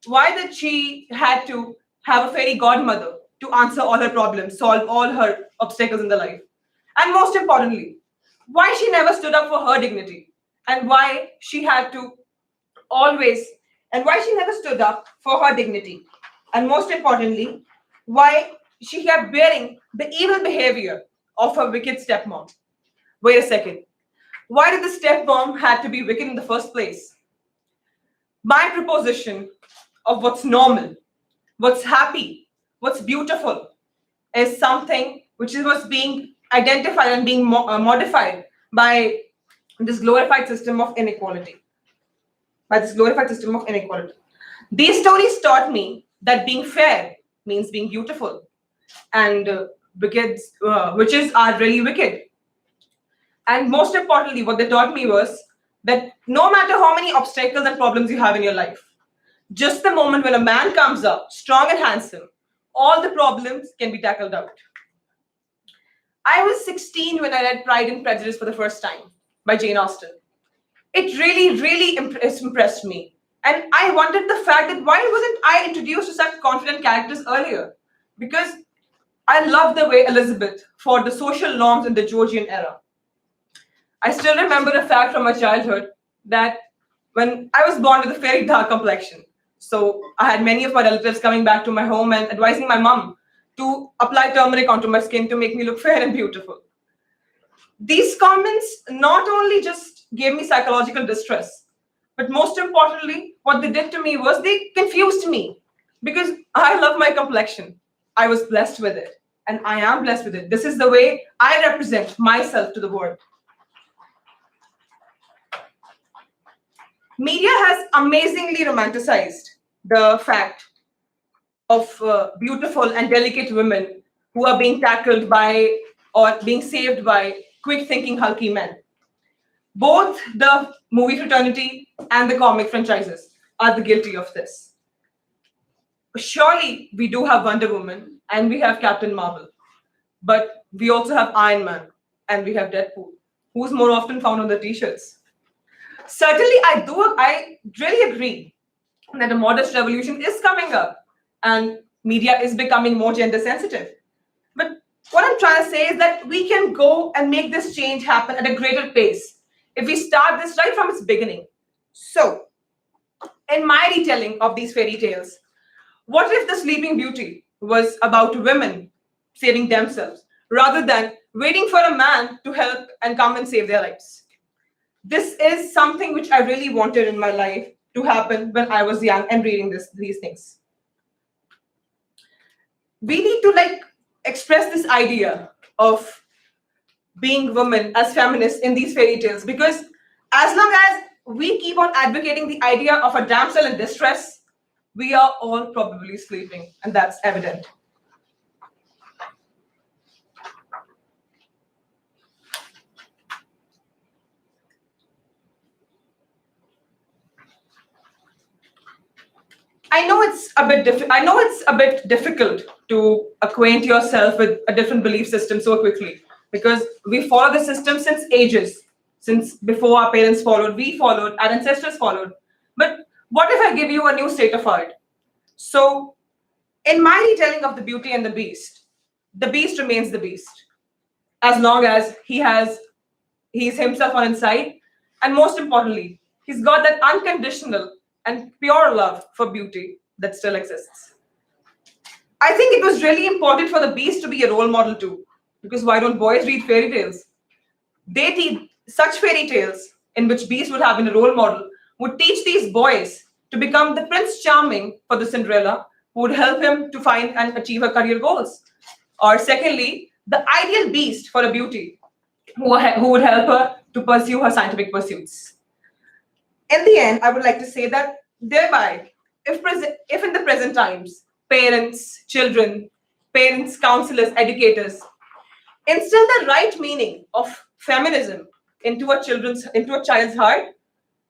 S5: why did she had to have a fairy godmother to answer all her problems, solve all her obstacles in the life? And most importantly, why she never stood up for her dignity, and why she had to always, and why she never stood up for her dignity, and most importantly, why she kept bearing the evil behavior of her wicked stepmom. Wait a second. Why did the stepmom had to be wicked in the first place? My proposition of what's normal, what's happy, what's beautiful is something which was being identified and being modified by this glorified system of inequality. These stories taught me that being fair means being beautiful, and witches are really wicked. And most importantly, what they taught me was that no matter how many obstacles and problems you have in your life, just the moment when a man comes up, strong and handsome, all the problems can be tackled out. I was 16 when I read Pride and Prejudice for the first time by Jane Austen. It really impressed me. And I wondered the fact that why wasn't I introduced to such confident characters earlier? Because I love the way Elizabeth fought the social norms in the Georgian era. I still remember a fact from my childhood that when I was born with a very dark complexion, so I had many of my relatives coming back to my home and advising my mom to apply turmeric onto my skin to make me look fair and beautiful. These comments not only just gave me psychological distress, But most importantly, what they did to me was they confused me because I love my complexion. I was blessed with it and I am blessed with it. This is the way I represent myself to the world. Media has amazingly romanticized the fact of beautiful and delicate women who are being tackled by or being saved by quick-thinking, hulky men. Both the movie fraternity and the comic franchises are the guilty of this. Surely we do have Wonder Woman and we have Captain Marvel, but we also have Iron Man and we have Deadpool, who's more often found on the t-shirts. Certainly, I really agree that a modest revolution is coming up and media is becoming more gender sensitive. But what I'm trying to say is that we can go and make this change happen at a greater pace if we start this right from its beginning. So, in my retelling of these fairy tales, what if the Sleeping Beauty was about women saving themselves rather than waiting for a man to help and come and save their lives? This is something which I really wanted in my life to happen when I was young and reading these things. We need to express this idea of being women as feminists in these fairy tales, because as long as we keep on advocating the idea of a damsel in distress, we are all probably sleeping, and that's evident. I know it's a bit difficult to acquaint yourself with a different belief system so quickly, because we follow the system since ages, since before our parents followed, we followed, our ancestors followed. But what if I give you a new state of art? So, in my retelling of the Beauty and the Beast remains the beast, as long as he's himself on inside, and most importantly, he's got that unconditional and pure love for beauty that still exists. I think it was really important for the Beast to be a role model too, because why don't boys read fairy tales? They teach such fairy tales in which Beast would have been a role model, would teach these boys to become the Prince Charming for the Cinderella, who would help him to find and achieve her career goals. Or secondly, the ideal Beast for a beauty, who would help her to pursue her scientific pursuits. In the end, I would like to say that thereby, if in the present times, parents, children, counselors, educators, instill the right meaning of feminism into a child's heart,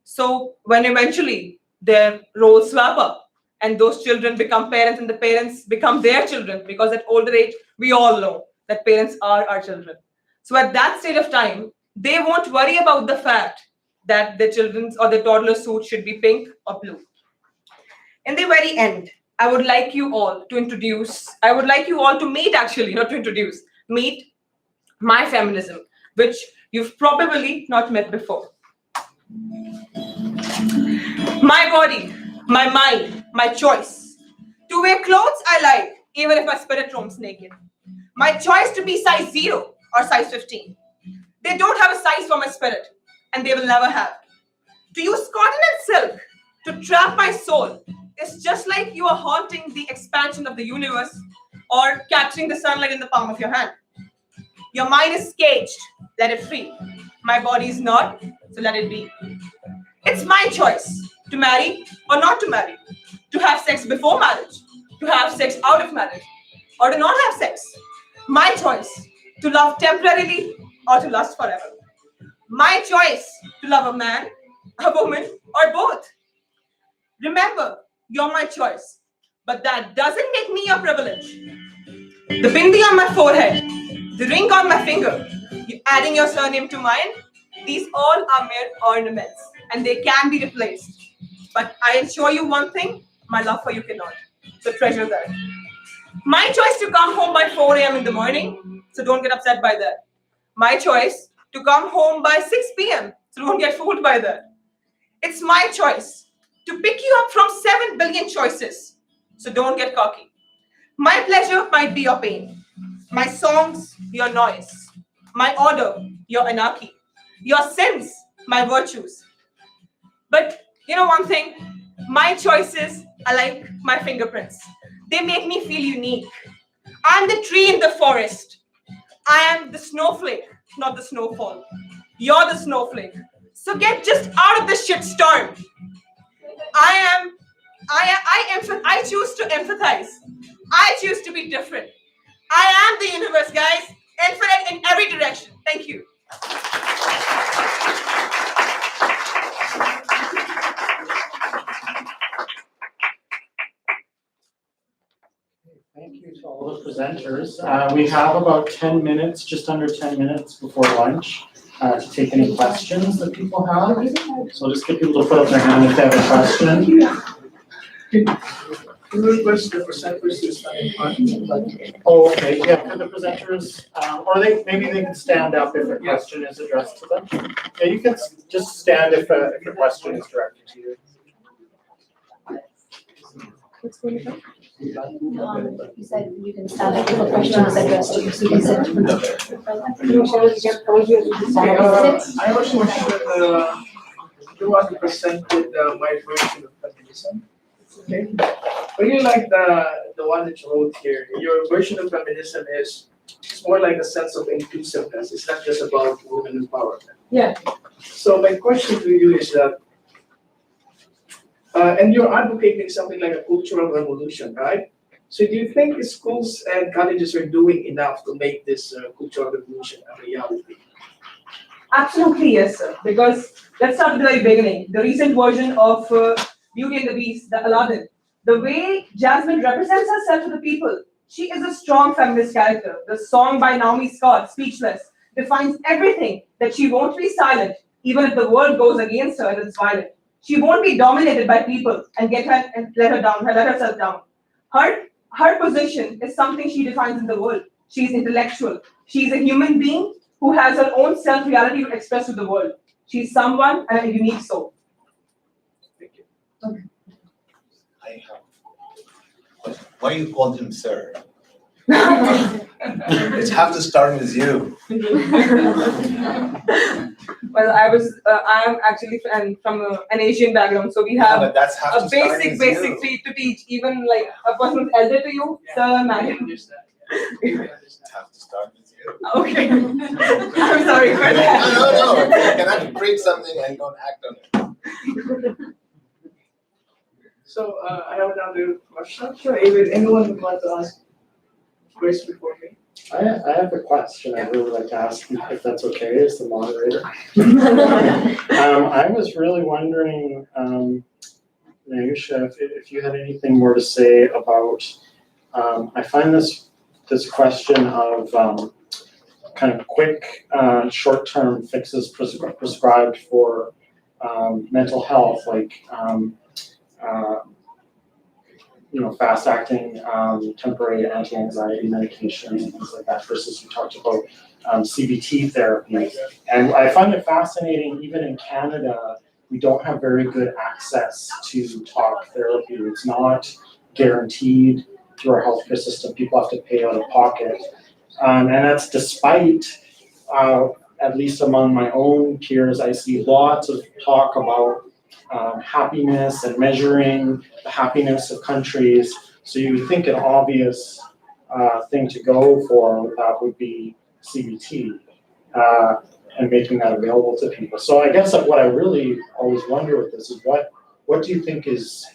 S5: so when eventually their roles swap up and those children become parents and the parents become their children, because at older age, we all know that parents are our children. So at that stage of time, they won't worry about the fact that their children's or their toddler's suit should be pink or blue. In the very end, I would like you all to meet my feminism, which you've probably not met before. My body, my mind, my choice. To wear clothes I like, even if my spirit roams naked. My choice to be size 0 or size 15. They don't have a size for my spirit, and they will never have. To use cotton and silk to trap my soul is just like you are haunting the expansion of the universe or capturing the sunlight in the palm of your hand. Your mind is caged, let it free. My body is not, so let it be. It's my choice to marry or not to marry, to have sex before marriage, to have sex out of marriage, or to not have sex. My choice to love temporarily or to lust forever. My choice to love a man, a woman, or both. Remember, you're my choice, but that doesn't make me your privilege. The bindi on my forehead, the ring on my finger, you adding your surname to mine, these all are mere ornaments, and they can be replaced. But I assure you one thing, my love for you cannot. So treasure that. My choice to come home by 4 a.m. in the morning, so don't get upset by that. My choice to come home by 6 p.m., so don't get fooled by that. It's my choice to pick you up from 7 billion choices, so don't get cocky. My pleasure might be your pain. My songs, your noise. My order, your anarchy. Your sins, my virtues. But You know one thing? My choices are like my fingerprints. They make me feel unique. I'm the tree in the forest. I am the snowflake, not the snowfall. You're the snowflake. So get just out of this shit storm. I choose to empathize. I choose to be different. I am the universe, guys. Infinite in every direction. Thank you.
S2: Thank you to all the presenters. We have about 10 minutes, just under 10 minutes before lunch to take any questions that people have. So I'll just get people to put up their hand if they have a question.
S3: Can you request the presenters to stand in front?
S2: Oh, okay, yeah, can the presenters, or maybe they can stand up if a question is addressed to them. Yeah, you can just stand if a question is directed to you.
S4: You said you can stand up if a question is addressed to you, so you can sit.
S3: I was wondering, you want to present my version of feminism. Okay. Really like the one that you wrote here. Your version of feminism is more like a sense of inclusiveness. It's not just about women empowerment.
S5: Yeah.
S3: So my question to you is that, and you're advocating something like a cultural revolution, right? So do you think the schools and colleges are doing enough to make this cultural revolution a reality?
S5: Absolutely, yes, sir. Because let's start at the very beginning. The recent version of Beauty and the Beast, the Aladdin. The way Jasmine represents herself to the people, she is a strong feminist character. The song by Naomi Scott, Speechless, defines everything, that she won't be silent, even if the world goes against her and it's violent. She won't be dominated by people and let herself down. Her position is something she defines in the world. She's intellectual. She's a human being who has her own self-reality to express to the world. She's someone and a unique soul.
S3: Thank you.
S5: Okay.
S6: I have. Why you called him sir? It's have to start with you.
S5: Well, I am actually from an Asian background, so we
S6: Yeah,
S5: have
S6: but that's have
S5: a
S6: to start
S5: basic
S6: with you.
S5: trait to teach. Even like a person who's elder to you, sir,
S3: I
S5: madam.
S3: understand. I understand.
S6: Have to start with you.
S5: Okay. I'm sorry for that.
S6: No. You cannot bring something and don't act on it.
S3: So I have another question. Sure, if anyone would like to ask question before me.
S2: I have a question I'd really like to ask, if that's okay, as the moderator. I was really wondering, Nayusha, if you had anything more to say about, I find this question of kind of quick, short-term fixes prescribed for mental health, like fast-acting temporary anti-anxiety medications and things like that, versus you talked about CBT therapy. And I find it fascinating, even in Canada, we don't have very good access to talk therapy. It's not guaranteed through our healthcare system. People have to pay out of pocket. And that's despite, at least among my own peers, I see lots of talk about happiness and measuring the happiness of countries. So you would think an obvious thing to go for with that would be CBT and making that available to people. So I guess what I really always wonder with this is what do you think is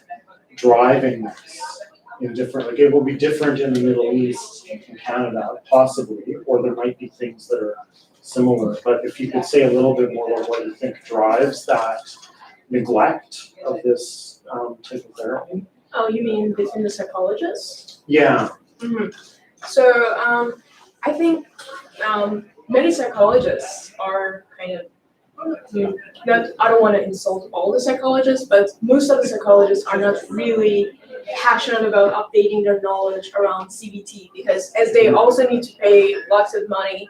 S2: driving this in different, like it will be different in the Middle East and Canada, possibly, or there might be things that are similar. But if you could say a little bit more about what you think drives that neglect of this type of therapy?
S8: Oh, you mean between the psychologists?
S2: Yeah.
S8: Mm-hmm. So I think many psychologists are kind of, I don't want to insult all the psychologists, but most of the psychologists are not really passionate about updating their knowledge around CBT, because as they also need to pay lots of money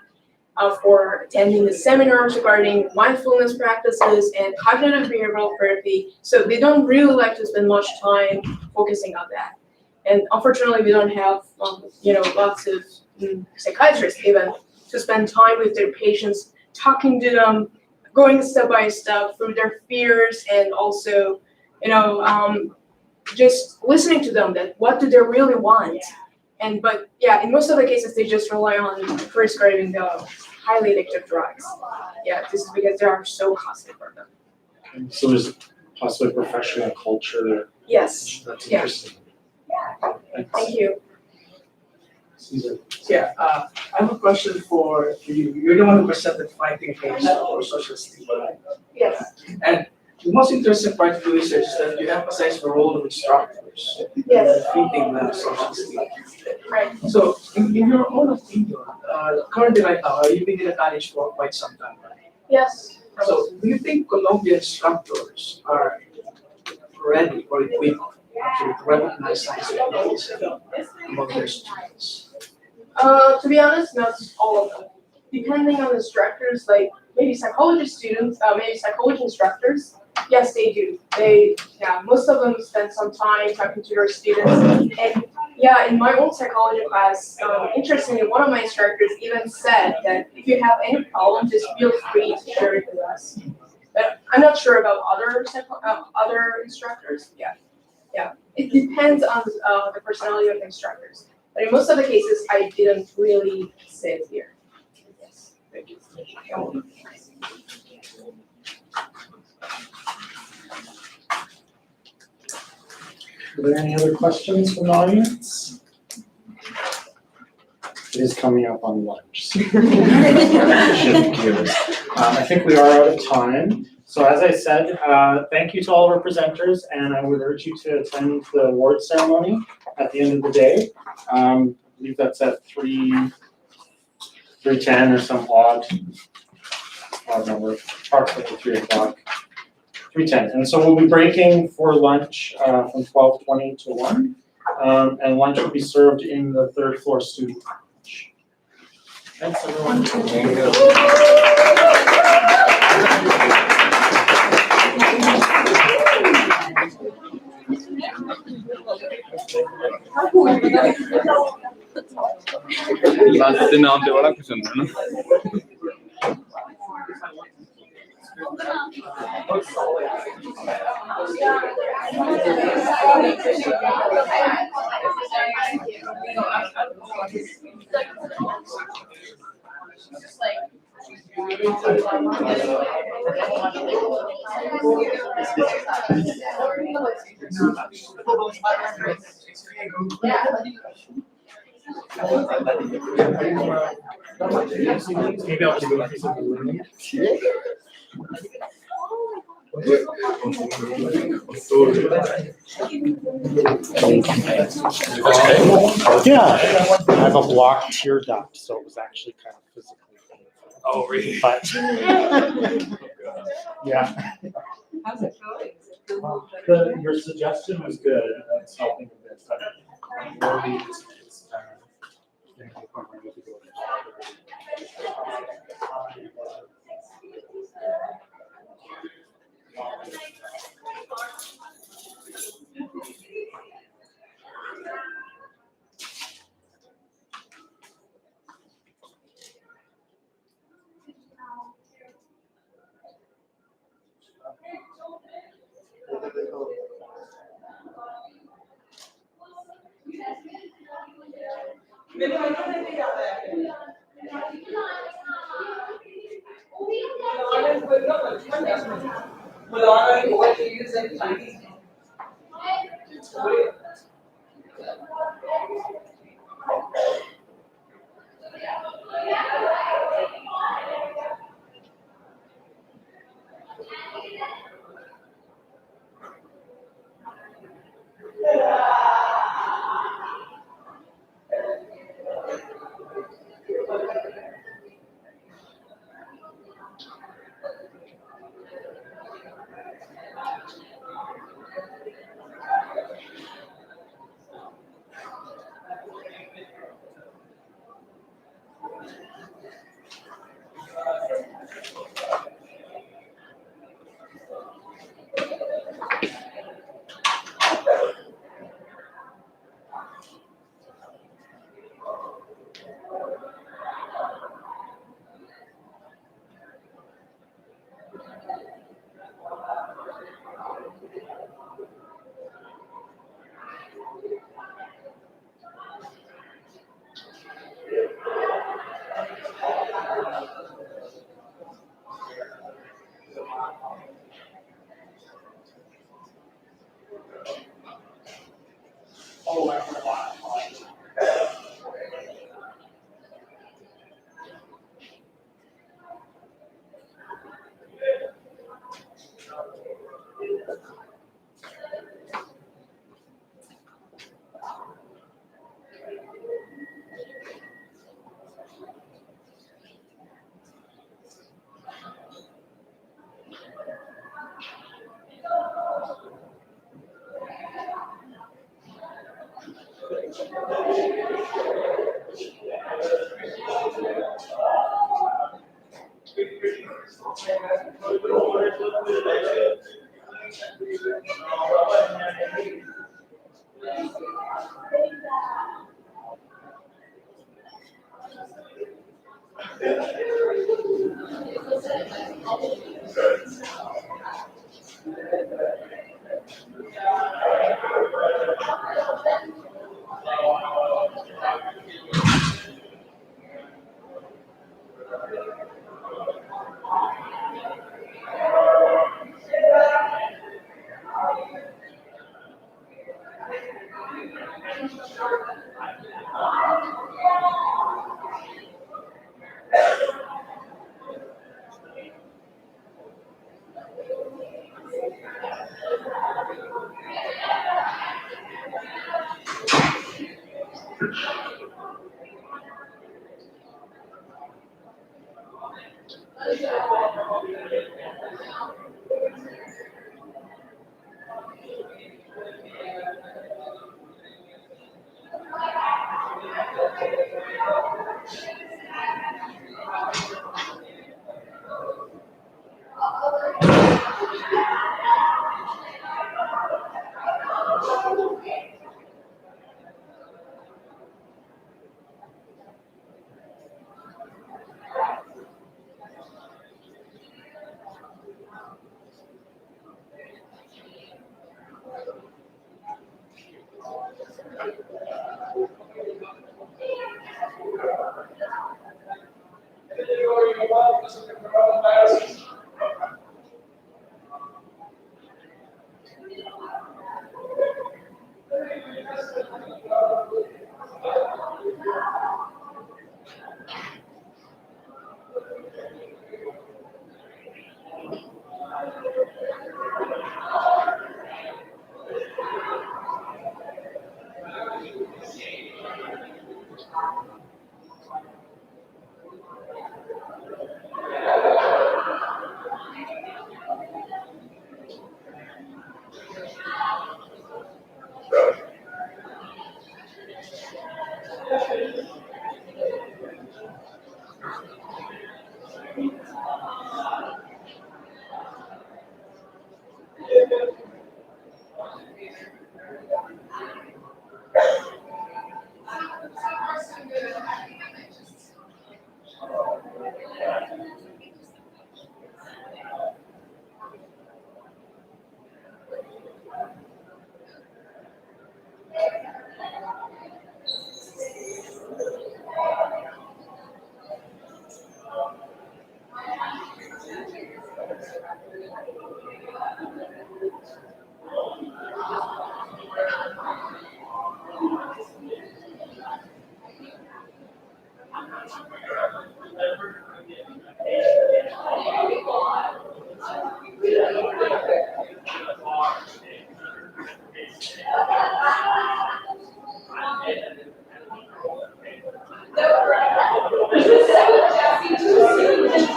S8: for attending the seminars regarding mindfulness practices and cognitive behavioral therapy, so they don't really like to spend much time focusing on that. And unfortunately, we don't have lots of psychiatrists even to spend time with their patients, talking to them, going step by step through their fears, and also just listening to them, that what do they really want? But in most of the cases, they just rely on prescribing the highly addictive drugs. Yeah, this is because they are so costly for them.
S2: So there's possibly professional culture.
S8: Yes,
S2: That's
S8: yeah.
S2: interesting.
S8: Thank you.
S2: Caesar.
S3: Yeah, I have a question for you. You're the one who presented Fighting Against Social Stigma, right?
S8: Yes.
S3: And the most interesting part of the research is that you emphasize the role of instructors
S8: Yes.
S3: in defeating the social stigma.
S8: Right.
S3: So, in your own opinion, currently right now, you've been in the college for quite some time, right?
S8: Yes.
S3: So, do you think Colombian instructors are ready or equipped to recognize science technologies among their students?
S8: To be honest, not all of them. Depending on the instructors, like maybe psychology students, maybe psychology instructors, yes, they do. Most of them spend some time talking to their students. And in my own psychology class, interestingly, one of my instructors even said that if you have any problem, just feel free to share it with us. But I'm not sure about other instructors. It depends on the personality of the instructors. But in most of the cases, I didn't really sit here. Yes.
S3: Thank you.
S2: Are there any other questions from the audience? It is coming up on lunch. So shift gears. I think we are out of time. So as I said, thank you to all of our presenters, and I would urge you to attend the award ceremony at the end of the day. I believe that's at 3:10 or some odd number, approximately 3 o'clock. 3:10. And so we'll be breaking for lunch from 12:20 to 1. And lunch will be served in the 3rd floor student lounge. Thanks, everyone.
S11: Last नाम पे बड़ा खुश होता है ना
S2: Maybe I'll do a piece of balloon. Yeah, I have a blocked tear duct, so it was actually kind of physically painful.
S11: Oh, really?
S2: But yeah.
S5: How's it going?
S2: Your suggestion was good. That's helping a bit, but really it's getting to the point where I need to go to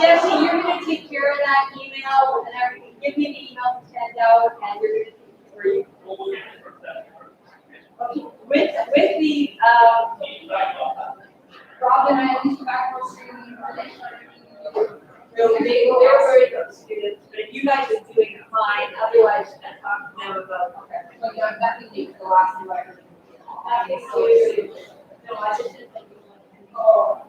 S12: Jesse, you're gonna take care of that email, and everything. Give me the email to send out, and you're gonna for you. Okay, with the, Robin and Mr. Maxwell streaming, they're very good students, but if you guys are doing fine, otherwise, I talk to them about, okay, so you know, nothing needs the last two hours. Okay, so, no, I just didn't think. Oh.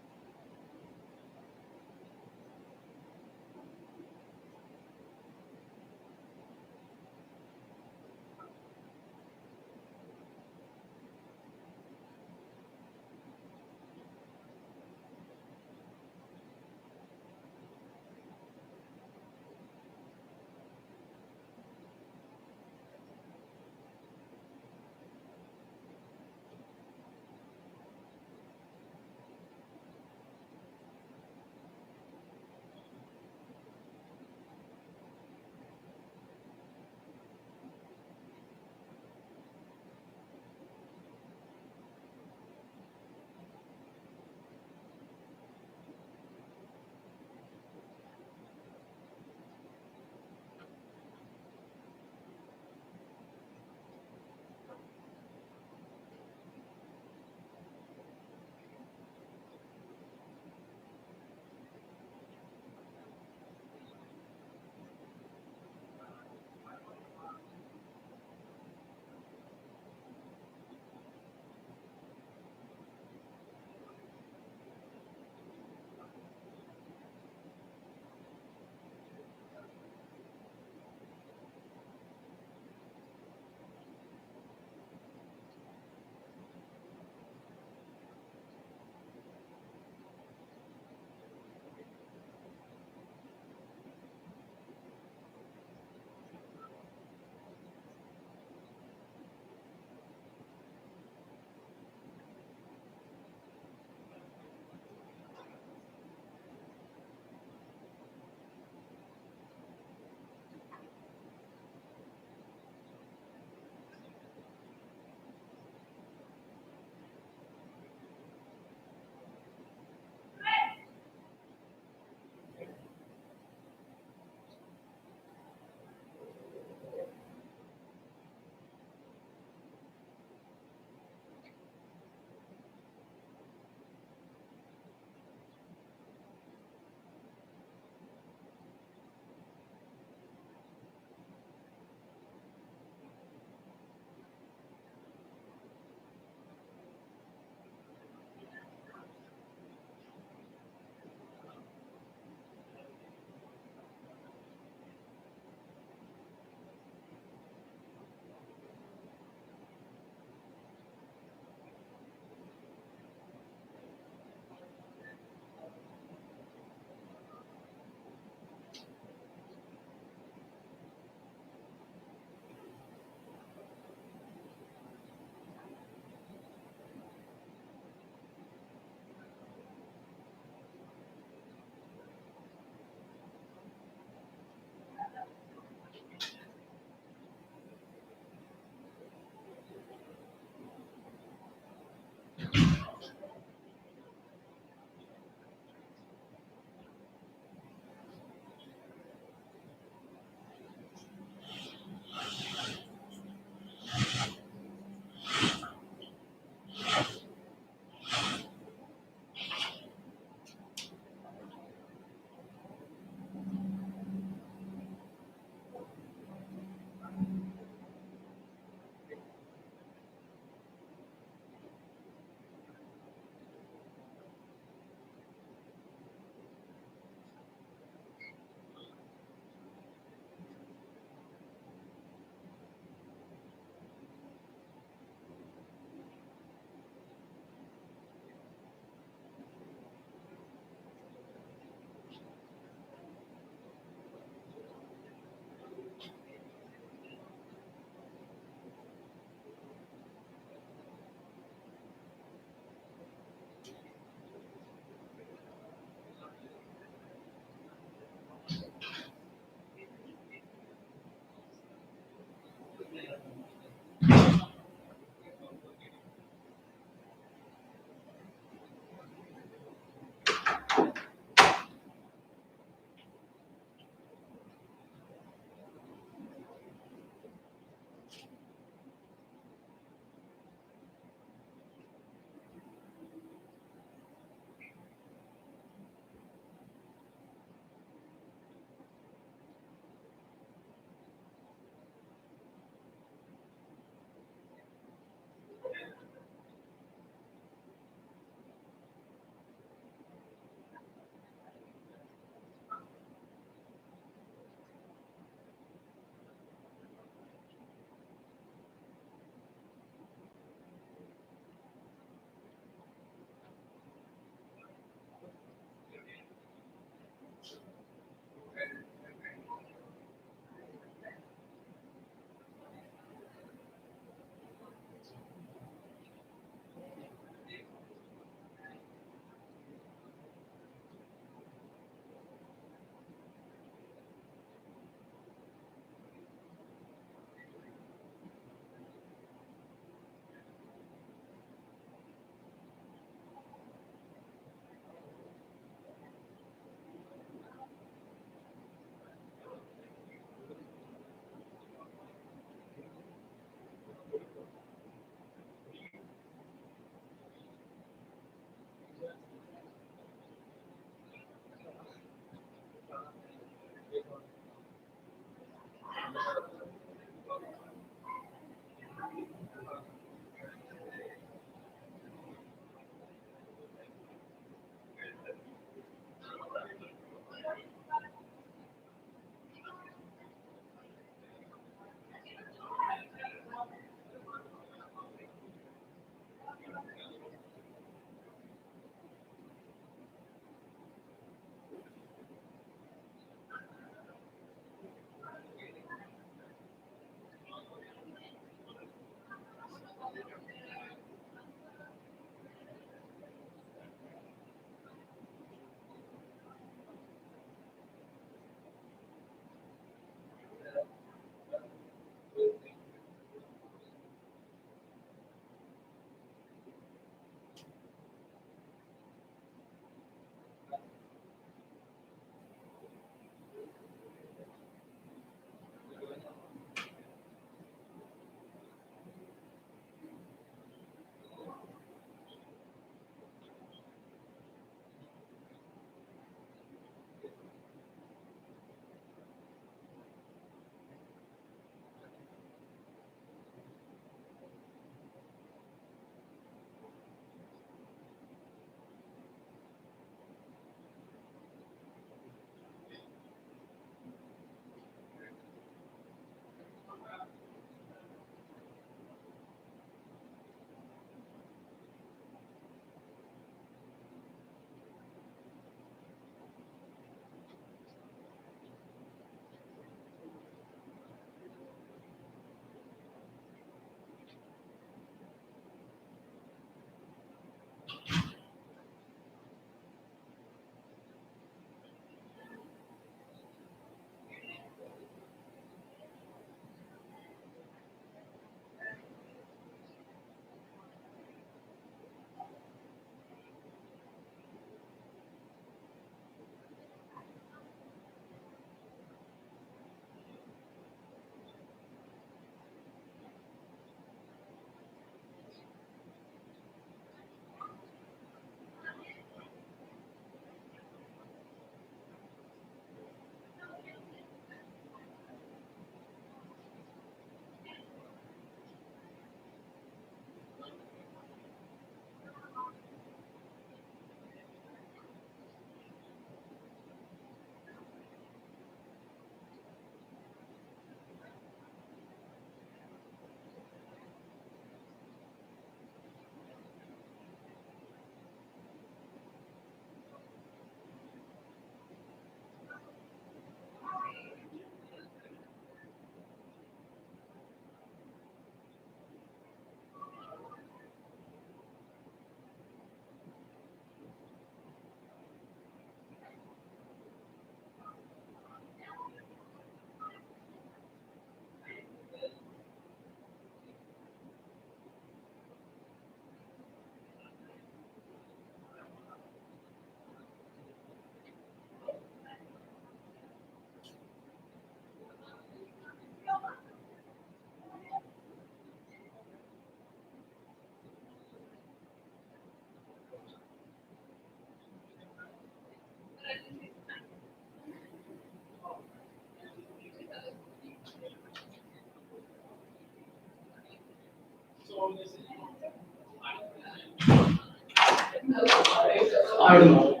S3: I don't know.